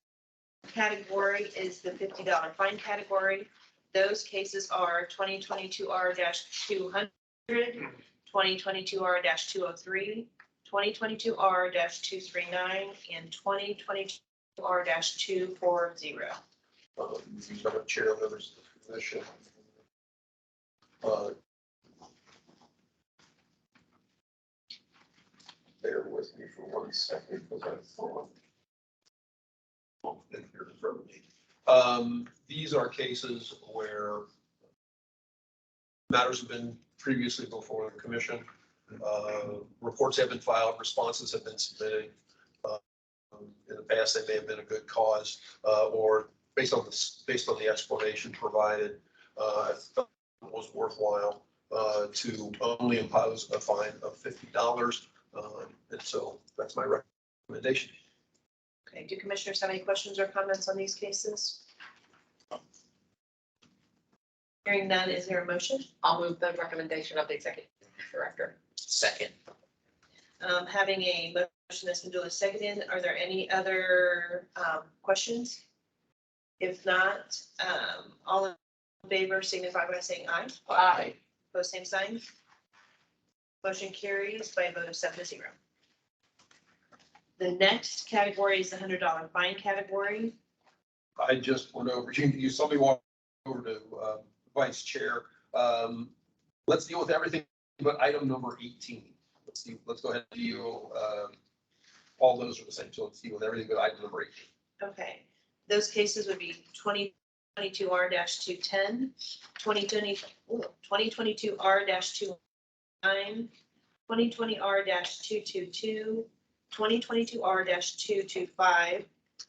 category is the $50 fine category. Those cases are 2022 R-200, 2022 R-203, 2022 R-239, and 2022 R-240. Madam Chair, members of the commission. Bear with me for 1 second because I thought. In here in front of me. These are cases where matters have been previously before the commission. Reports have been filed, responses have been submitted. In the past, they may have been a good cause, or based on the explanation provided, I thought it was worthwhile to only impose a fine of $50. And so that's my recommendation. Okay, do commissioners have any questions or comments on these cases? Hearing none, is there a motion? I'll move the recommendation of the executive director. Second. Having a motion that's been duly seconded, are there any other questions? If not, all in favor signify by saying aye. Aye. Opposed, same sign. Motion carries by a vote of 7-0. The next category is the $100 fine category. I just went over, you saw me walk over to Vice Chair. Let's deal with everything but item number 18. Let's go ahead and deal, all those are the same, so let's deal with everything but item number 18. Okay, those cases would be 2022 R-210, 2022 R-29, 2020 R-222, 2022 R-225,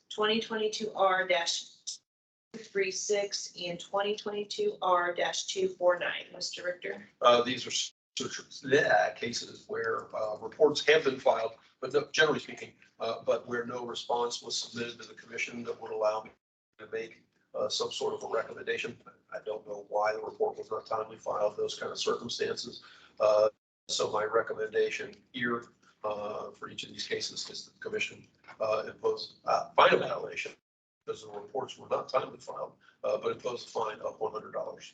2022 R-236, and 2022 R-249. Mr. Richter? These are cases where reports have been filed, but generally speaking, but where no response was submitted to the commission that would allow me to make some sort of a recommendation. I don't know why the report was not timely filed, those kind of circumstances. So my recommendation here for each of these cases is that the commission impose a fine violation because the reports were not timely filed, but impose a fine of $100.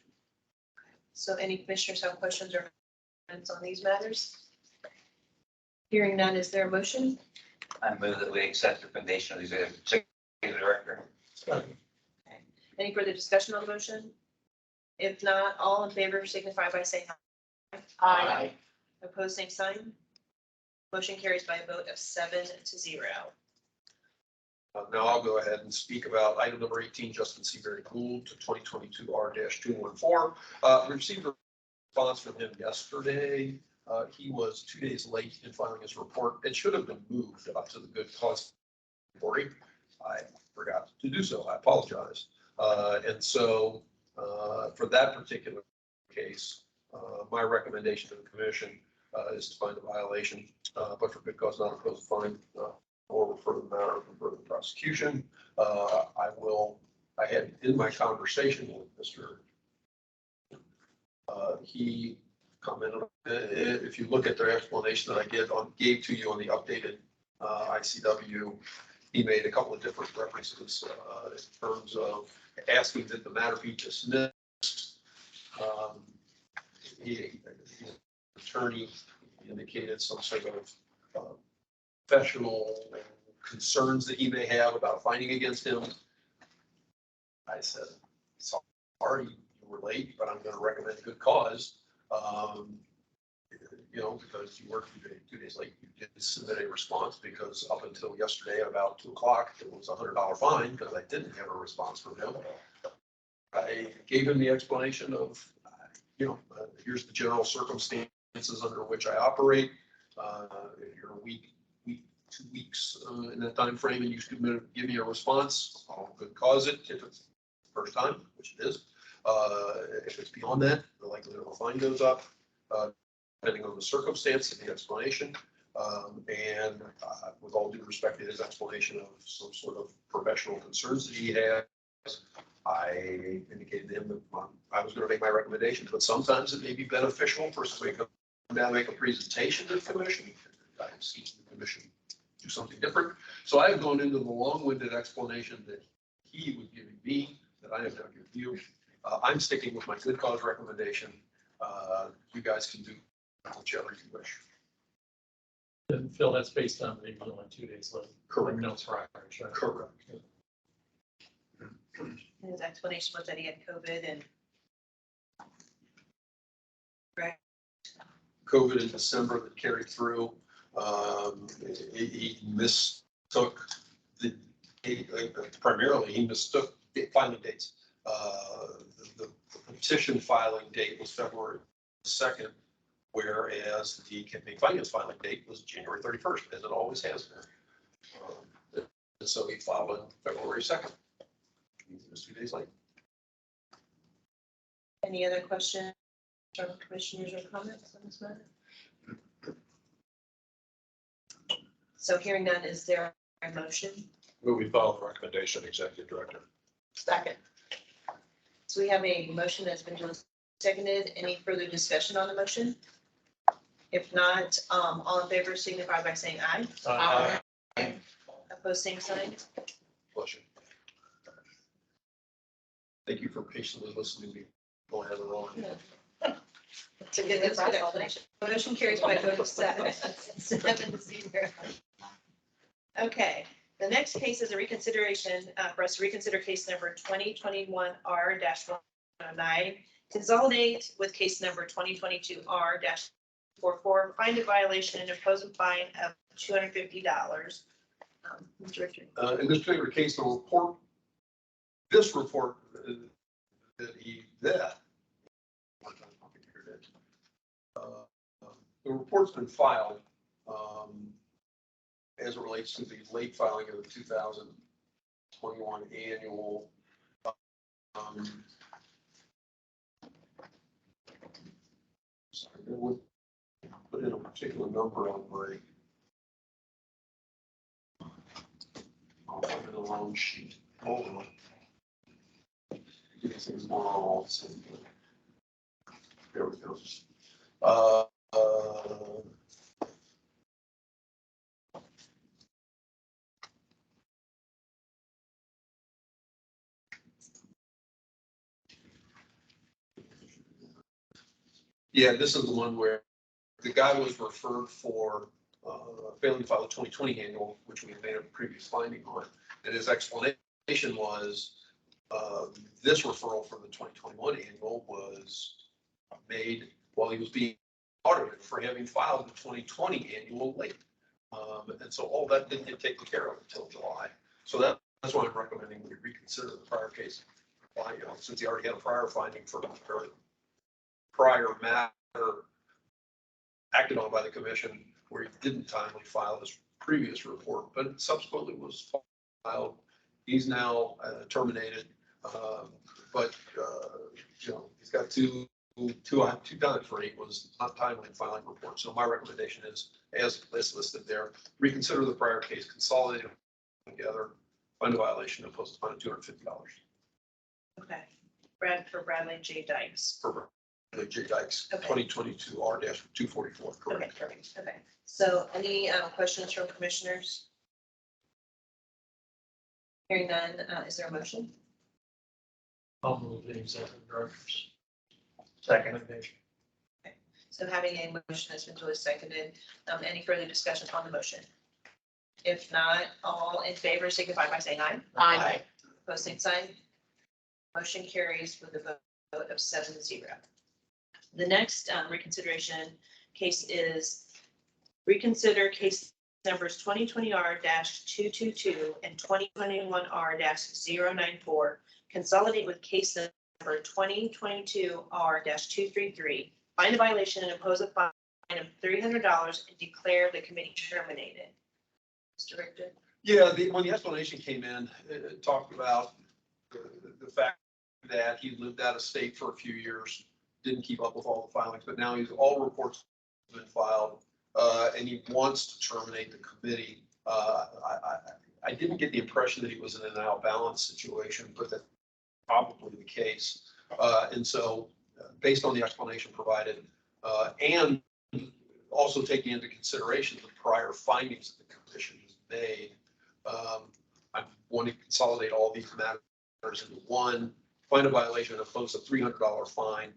So any commissioners have questions or comments on these matters? Hearing none, is there a motion? I move that we accept the recommendation of the executive director. Any further discussion on the motion? If not, all in favor signify by saying aye. Aye. Opposed, same sign. Motion carries by a vote of 7-0. Now I'll go ahead and speak about item number 18, Justin Seabury Gould to 2022 R-214. We received a response from him yesterday. He was 2 days late in filing his report. It should have been moved up to the good cause category. I forgot to do so. I apologize. And so for that particular case, my recommendation to the commission is to find a violation, but for good cause not impose a fine or refer the matter for further prosecution. I had in my conversation with Mr. He commented, if you look at their explanation that I gave to you on the updated ICW, he made a couple of different references in terms of asking that the matter be dismissed. His attorney indicated some sort of professional concerns that he may have about fighting against him. I said, sorry you were late, but I'm going to recommend good cause. Because you were 2 days late, you did submit a response because up until yesterday at about 2 o'clock, it was $100 fine because I didn't have a response from him. I gave him the explanation of, here's the general circumstances under which I operate. If you're a week, 2 weeks in that time frame and you give me a response, I'll good cause it if it's the first time, which it is. If it's beyond that, the likelihood of a fine goes up, depending on the circumstance and the explanation. And with all due respect to his explanation of some sort of professional concerns that he has, I indicated to him that I was going to make my recommendation, but sometimes it may be beneficial for somebody to come down and make a presentation to the commission. I've seen the commission do something different. So I have gone into the long-winded explanation that he was giving me, that I have now given you. I'm sticking with my good cause recommendation. You guys can do whichever you wish. And Phil, that's based on maybe only 2 days late. Correct. No prior, right? Correct. And his explanation was that he had COVID and. Right. COVID in December that carried through. He mistook the primarily he mistook the filing dates. The petition filing date was February 2nd, whereas the campaign finance filing date was January 31st, as it always has been. And so he filed on February 2nd. He was 2 days late. Any other questions from commissioners or comments on this matter? So hearing none, is there a motion? Will we follow the recommendation, executive director? Second. So we have a motion that's been seconded. Any further discussion on the motion? If not, all in favor signify by saying aye. Aye. Opposed, same sign. Bless you. Thank you for patiently listening to me. Go ahead and roll. It's a good explanation. Motion carries by a vote of 7-0. Okay, the next case is a reconsideration, for us to reconsider case number 2021R-109, consolidate with case number 2022R-44, find a violation and impose a fine of $250. Mr. Richard. In this particular case, this report the report's been filed as it relates to the late filing of the 2021 annual. Sorry, I would put in a particular number on my in the loan sheet. Hold on. These things are all the same. There we go. Yeah, this is the one where the guy was referred for failing to file the 2020 annual, which we made a previous finding on. And his explanation was this referral from the 2021 annual was made while he was being audited for having filed the 2020 annual late. And so all that didn't get taken care of until July. So that's why I'm recommending we reconsider the prior case. Why, you know, since he already had a prior finding for the prior matter acted on by the commission where he didn't timely file his previous report, but subsequently was filed. He's now terminated, but you know, he's got two times where he was not timely in filing reports. So my recommendation is, as listed there, reconsider the prior case, consolidate them together, find a violation, and impose a fine of $250. Okay, for Bradley J. Dykes. For Bradley J. Dykes, Okay. 2022 R-244. Okay, Correct. perfect. Okay, so any questions from commissioners? Hearing none, is there a motion? I'll move the executive directors. Second. Recommendation. So having a motion has been duly seconded. Any further discussion on the motion? If not, all in favor signify by saying aye. Aye. Opposed, same sign. Motion carries with a vote of 7-0. The next reconsideration case is reconsider case numbers 2020R-222 and 2021R-094. Consolidate with case number 2022R-233. Find a violation and impose a fine of $300 and declare the committee terminated. Mr. Richter. Yeah, when the explanation came in, it talked about the fact that he lived out of state for a few years, didn't keep up with all the filings, but now all reports have been filed, and he wants to terminate the committee. I didn't get the impression that he was in an out of balance situation, but that's probably the case. And so based on the explanation provided, and also taking into consideration the prior findings that the commission has made, I want to consolidate all these matters into one, find a violation and impose a $300 fine,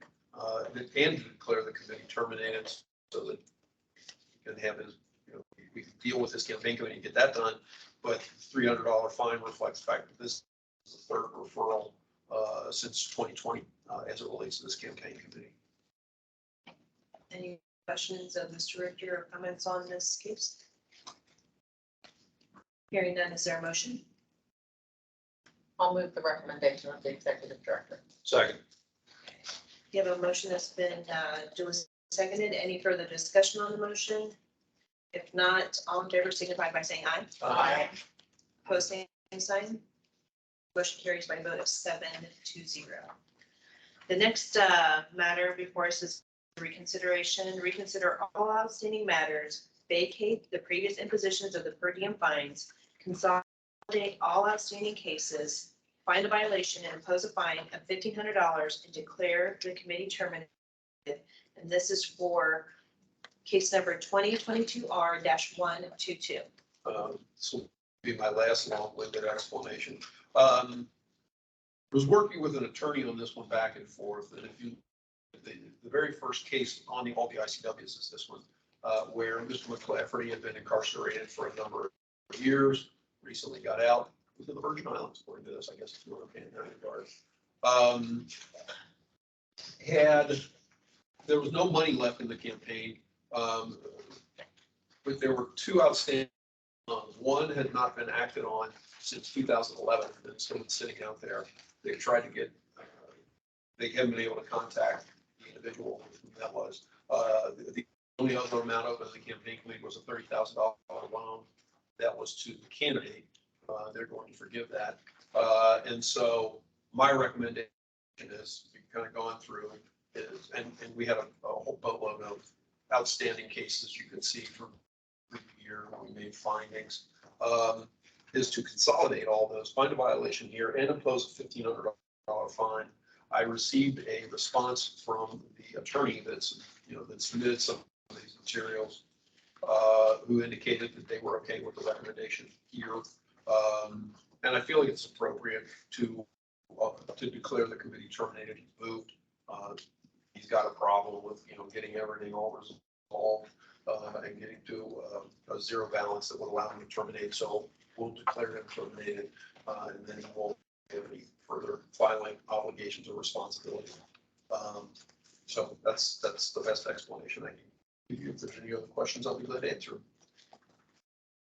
and declare the committee terminated so that he can have his, you know, we can deal with this campaign committee and get that done. But $300 fine reflects the fact that this is the third referral since 2020 as it relates to this campaign committee. Any questions of Mr. Richter or comments on this case? Hearing none, is there a motion? I'll move the recommendation of the executive director. Second. You have a motion that's been duly seconded. Any further discussion on the motion? If not, all in favor signify by saying aye. Aye. Opposed, same sign. Motion carries by a vote of 7-0. The next matter before us is reconsideration. Reconsider all outstanding matters, vacate the previous impositions of the per diem fines, consolidate all outstanding cases, find a violation and impose a fine of $1,500 and declare the committee terminated. And this is for case number 2022R-122. This will be my last long-winded explanation. I was working with an attorney on this one back and forth, and if you, the very first case on all the ICWs is this one, where Mr. McClafferty had been incarcerated for a number of years, recently got out, was in the Virgin Islands, according to this, I guess it's more okay in that regard. There was no money left in the campaign, but there were two outstanding loans. One had not been acted on since 2011, and it's been sitting out there. They tried to get, they haven't been able to contact the individual who that was. The only other amount open in the campaign committee was a $30,000 loan that was to the candidate. They're going to forgive that. And so my recommendation is, we've kind of gone through is, and we had a whole boatload of outstanding cases you can see from the year when we made findings, is to consolidate all those, find a violation here and impose a $1,500 fine. I received a response from the attorney that's, that submitted some of these materials, who indicated that they were okay with the recommendation here. And I feel like it's appropriate to declare the committee terminated and moved. He's got a problem with, getting everything all resolved, and getting to a zero balance that would allow him to terminate. So we'll declare him terminated, and then he won't have any further filing obligations or responsibilities. So that's the best explanation I can give you. If there's any other questions, I'll be glad to answer.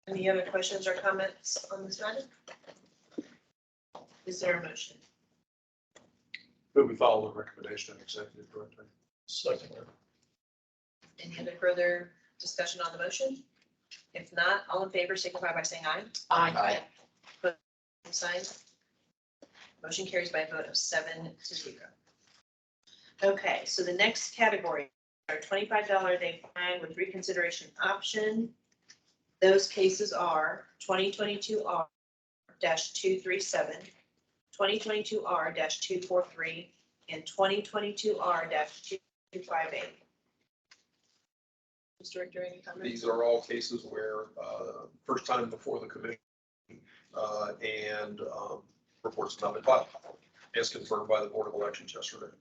Any other questions or comments on this matter? Is there a motion? But we follow the recommendation of executive director. Second. Any other further discussion on the motion? If not, all in favor signify by saying aye. Aye. Sign. Motion carries by a vote of 7-0. Okay, so the next category are $25 a day fine with reconsideration option. Those cases are 2022 R-237, 2022 R-243, and 2022 R-258. Mr. Director, any comments? These are all cases where, first time before the commission, and reports have not been filed, as confirmed by the Board of Elections yesterday.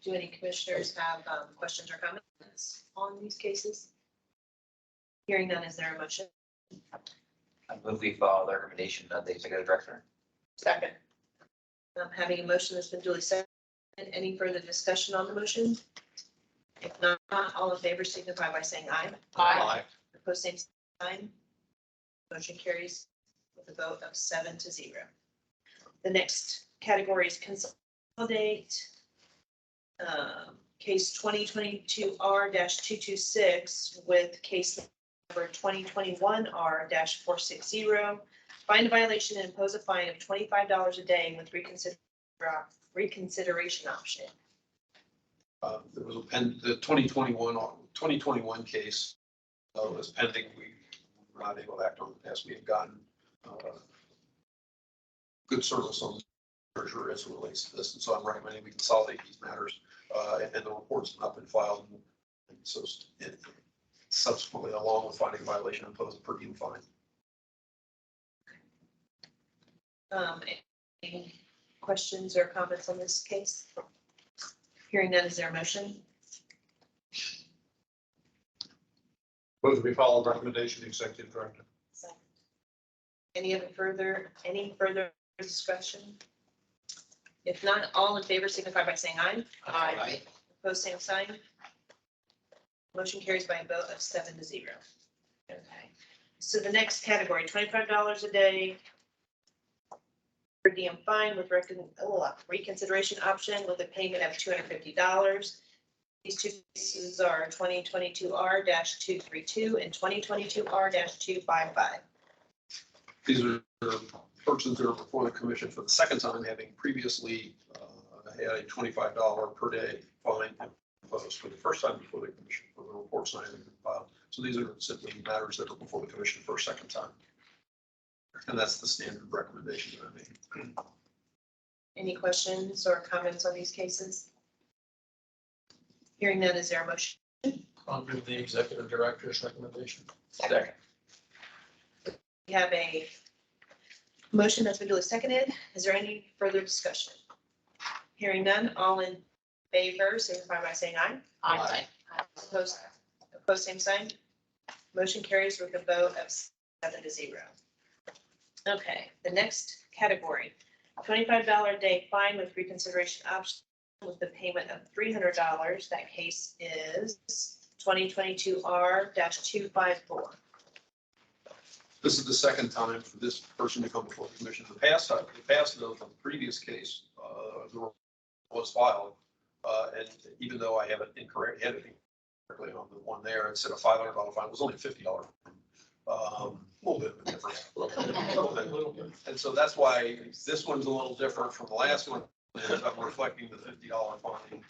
Do any commissioners have questions or comments on these cases? Hearing none, is there a motion? I move we follow the recommendation of the executive director. Second. Having a motion that's been duly seconded, any further discussion on the motion? If not, all in favor signify by saying aye. Aye. Opposed, same sign. Motion carries with a vote of 7-0. The next category is consolidate. Case 2022 R-226 with case number 2021 R-460. Find a violation and impose a fine of $25 a day with reconsideration option. There was the 2021 case was pending. We were not able to act on it as we had gotten good service on the treasurer as it relates to this. And so I'm recommending we consolidate these matters, and the reports have not been filed. And so subsequently, along with finding a violation, impose a per diem fine. Any questions or comments on this case? Hearing none, is there a motion? Move we follow the recommendation of the executive director. Any further discussion? If not, all in favor signify by saying aye. Aye. Opposed, same sign. Motion carries by a vote of 7-0. Okay. So the next category, $25 a day per diem fine with reconsideration option with a payment of $250. These two cases are 2022 R-232 and 2022 R-255. These are persons that are before the commission for the second time, having previously had a $25 per day fine imposed for the first time before the commission for the reports not having been filed. So these are simply matters that are before the commission for a second time. And that's the standard recommendation that I made. Any questions or comments on these cases? Hearing none, is there a motion? I'll move the executive director's recommendation. Second. We have a motion that's been duly seconded. Is there any further discussion? Hearing none, all in favor, signify by saying aye. Aye. Opposed, same sign. Motion carries with a vote of 7-0. Okay, the next category, $25 a day fine with reconsideration option with the payment of $300. That case is 2022 R-254. This is the second time for this person to come before the commission. The past note from the previous case, was filed. And even though I have it incorrect, had it incorrectly on the one there, instead of $500 fine, it was only $50. A little bit of a difference. A little bit. And so that's why this one's a little different from the last one. And I'm reflecting the $50 fine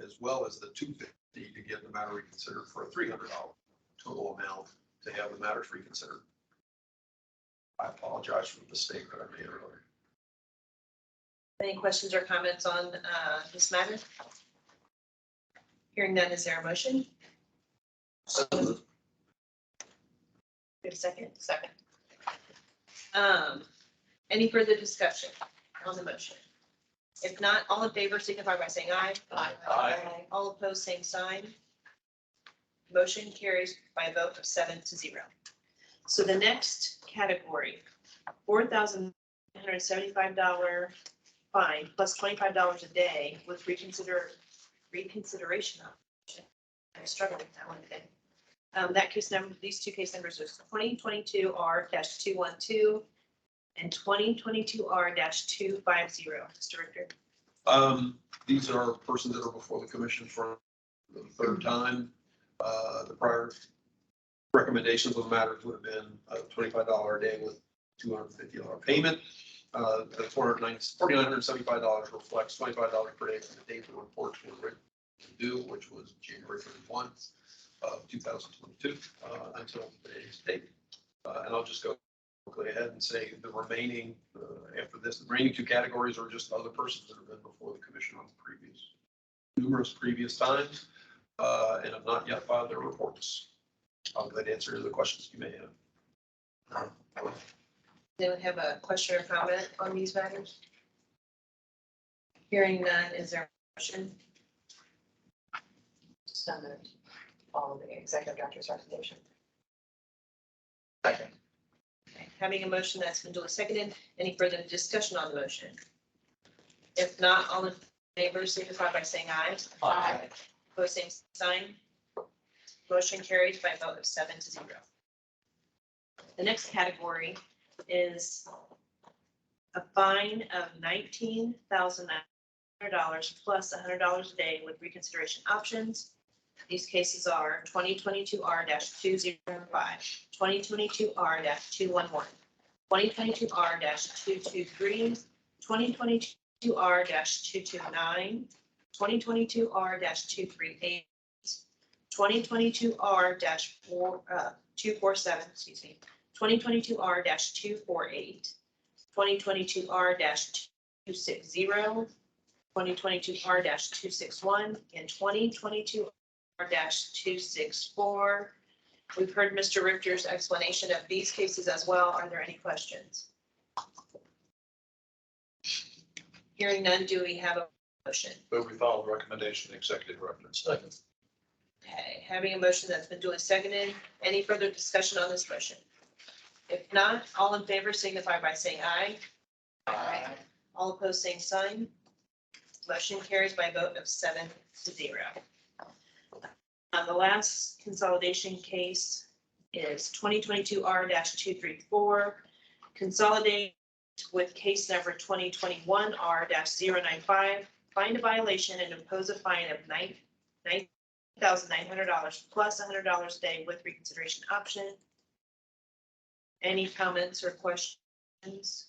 as well as the $250 to get the matter reconsidered for a $300 total amount to have the matters reconsidered. I apologize for the mistake that I made earlier. Any questions or comments on this matter? Hearing none, is there a motion? So moved. Give a second. Second. Any further discussion on the motion? If not, all in favor signify by saying aye. Aye. All opposed, same sign. Motion carries by a vote of 7-0. So the next category, $4,975 fine plus $25 a day with reconsideration option. I'm struggling with that one today. That case number, these two case numbers are 2022 R-212 and 2022 R-250. Mr. Richter. These are persons that are before the commission for the third time. The prior recommendations of the matters would have been $25 a day with $250 payment. The $4,975 reflects $25 per day from the date the reports were written due, which was January 31 of 2022 until today's date. And I'll just go quickly ahead and say the remaining, after this, the remaining two categories are just other persons that have been before the commission on numerous previous times and have not yet filed their reports. I'll go ahead and answer the questions you may have. Anyone have a question or comment on these matters? Hearing none, is there a motion? So moved. Follow the executive director's recommendation. Second. Okay, having a motion that's been duly seconded, any further discussion on the motion? If not, all in favor signify by saying aye. Aye. Opposed, same sign. Motion carries by a vote of 7-0. The next category is a fine of $19,900 plus $100 a day with reconsideration options. These cases are 2022 R-205, 2022 R-211, 2022 R-223, 2022 R-229, 2022 R-238, 2022 R-247, excuse me, 2022 R-248, 2022 R-260, 2022 R-261, and 2022 R-264. We've heard Mr. Richter's explanation of these cases as well. Are there any questions? Hearing none, do we have a motion? But we follow the recommendation of the executive director. Second. Okay, having a motion that's been duly seconded. Any further discussion on this motion? If not, all in favor signify by saying aye. Aye. All opposed, same sign. Motion carries by a vote of 7-0. The last consolidation case is 2022 R-234. Consolidate with case number 2021 R-095. Find a violation and impose a fine of $9,900 plus $100 a day with reconsideration option. Any comments or questions?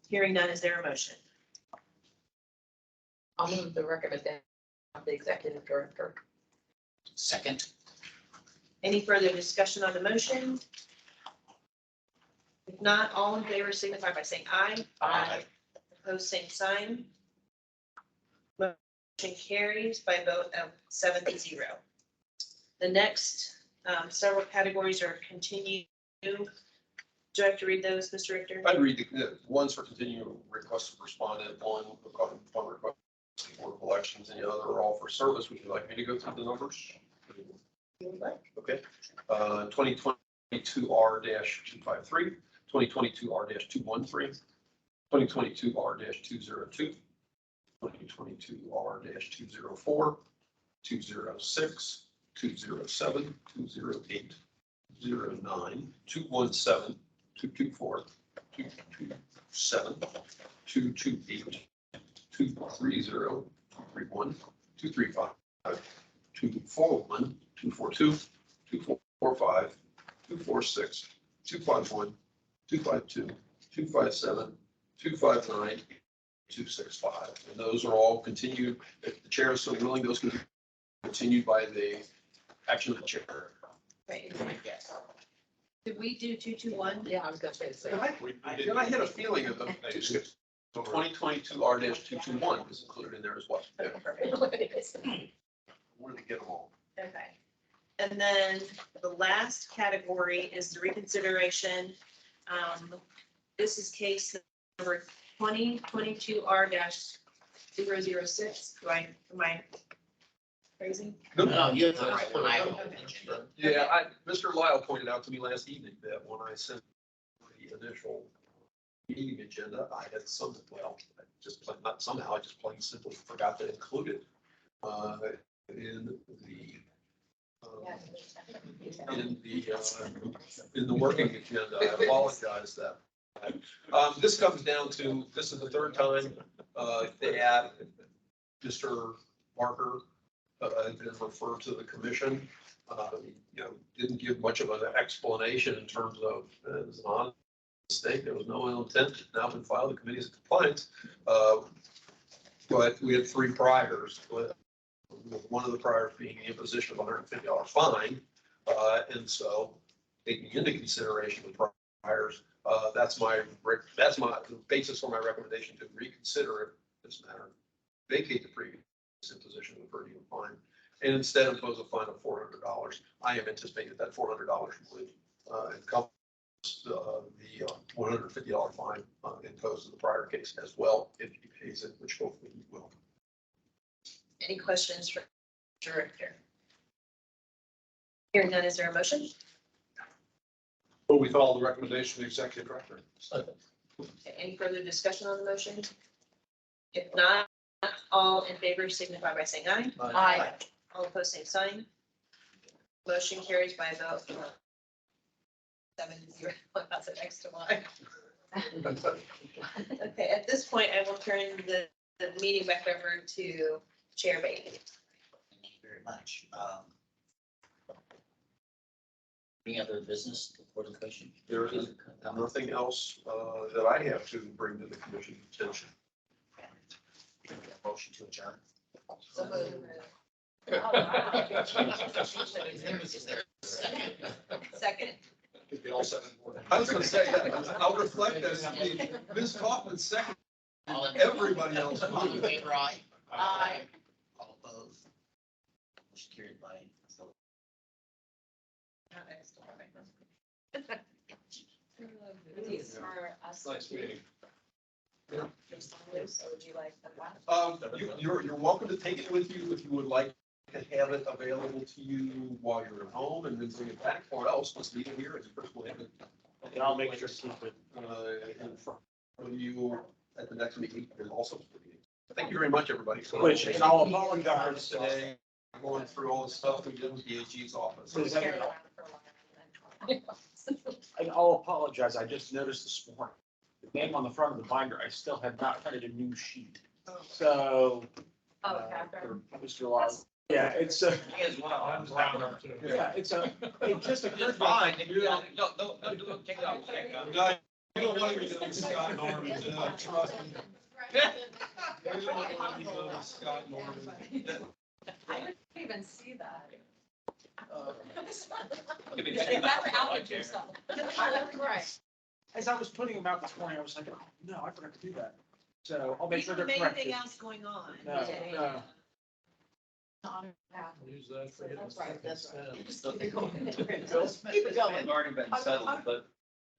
Hearing none, is there a motion? I'll move the recommendation of the executive director. Second. Any further discussion on the motion? If not, all in favor signify by saying aye. Aye. Opposed, same sign. Motion carries by a vote of 7-0. The next several categories are continued. Do I have to read those, Mr. Richter? I'd read the ones for continuing requests of respondent, one request for collections, and the other are all for service. Would you like me to go through the numbers? you would like. Okay, 2022 R-253, 2022 R-213, 2022 R-202, 2022 R-204, 206, 207, 208, 09, 217, 224, 227, 228, 230, 231, 235, 241, 242, 245, 246, 251, 252, 257, 259, 265. And those are all continued, if the chair is so willing, those can be continued by the action of the chair. Right. Yes. Did we do 221? Yeah, I was gonna say the same. I had a feeling of them. 2022 R-221 is included in there as well. Yeah. Where to get them all? Okay. And then the last category is the reconsideration. This is case number 2022 R-006. Am I crazy? No, you have the right one. I mentioned it. Yeah, Mr. Lyle pointed out to me last evening that when I sent the initial meeting agenda, I had some, well, I just not somehow, I just plain simply forgot to include it in the working agenda. I apologize that. This comes down to, this is the third time that Mr. Marker had been referred to the commission. Didn't give much of an explanation in terms of, it was an honest mistake, there was no ill intent, it's now been filed, the committee is in compliance. But we had three priors, with one of the priors being the imposition of $150 fine. And so taking into consideration the priors, that's the basis for my recommendation to reconsider this matter, vacate the previous imposition of the per diem fine, and instead impose a fine of $400. I am anticipating that $400 would encompass the $150 fine imposed in the prior case as well, if he pays it, which hopefully he will. Any questions for Director? Hearing none, is there a motion? But we follow the recommendation of the executive director. Okay, any further discussion on the motion? If not, all in favor signify by saying aye. Aye. All opposed, same sign. Motion carries by a vote of 7-0. That's an extra one. Okay, at this point, I will turn the meeting back over to Chair Beatty. Thank you very much. Any other business before the question? There is nothing else that I have to bring to the commission's attention. Motion to adjourn. So moved. Is there a second? Second. Could be all seven. I was gonna say, I'll reflect this, Ms. Kaufman second, everybody else. All in favor, aye. Aye. All opposed. Motion carried by. These for us. Nice meeting. So would you like them back? You're welcome to take it with you if you would like to have it available to you while you're at home and then bring it back, or else just leave it here as first we'll have it. And I'll make sure to keep it. In front of you at the next meeting and also. Thank you very much, everybody. Which, and I'll apologize Today, going through all the stuff we did with the AG's office. Is that- Carry around for a while. And I'll apologize, I just noticed this morning, the name on the front of the binder, I still have not printed a new sheet. So. Oh, For Catherine. Mr. Laws, yeah, it's a, Me as well. I was down there too. yeah, it just occurred. It's fine. If you don't, don't take it out. No, you don't want to be doing Scott Norman, trust me. You don't want to be doing Scott Norman. I didn't even see that. Give me You the- never outed yourself. Right. As I was putting them out this morning, I was like, oh, no, I forgot to do that. So I'll make We sure don't they're have anything corrected. else going on. No, today. no. Use that for. That's right, that's right. Just keep it going. Keep it going. It's already been settled, but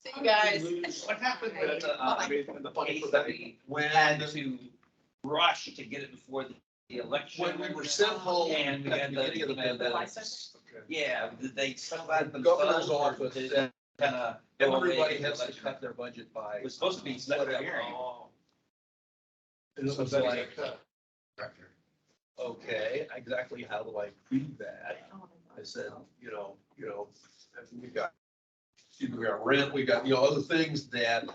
See you guys. what happened with, the case that we When, had to rush to get it before the election? when we were sent home And at the beginning of the and pandemic, Yeah, they subdivided The governor's themselves. office said Kind of. everybody has to cut their budget by. It was supposed to be split a hearing. And it was like, okay, exactly how do I do that? I said, we got rent, we got, other things that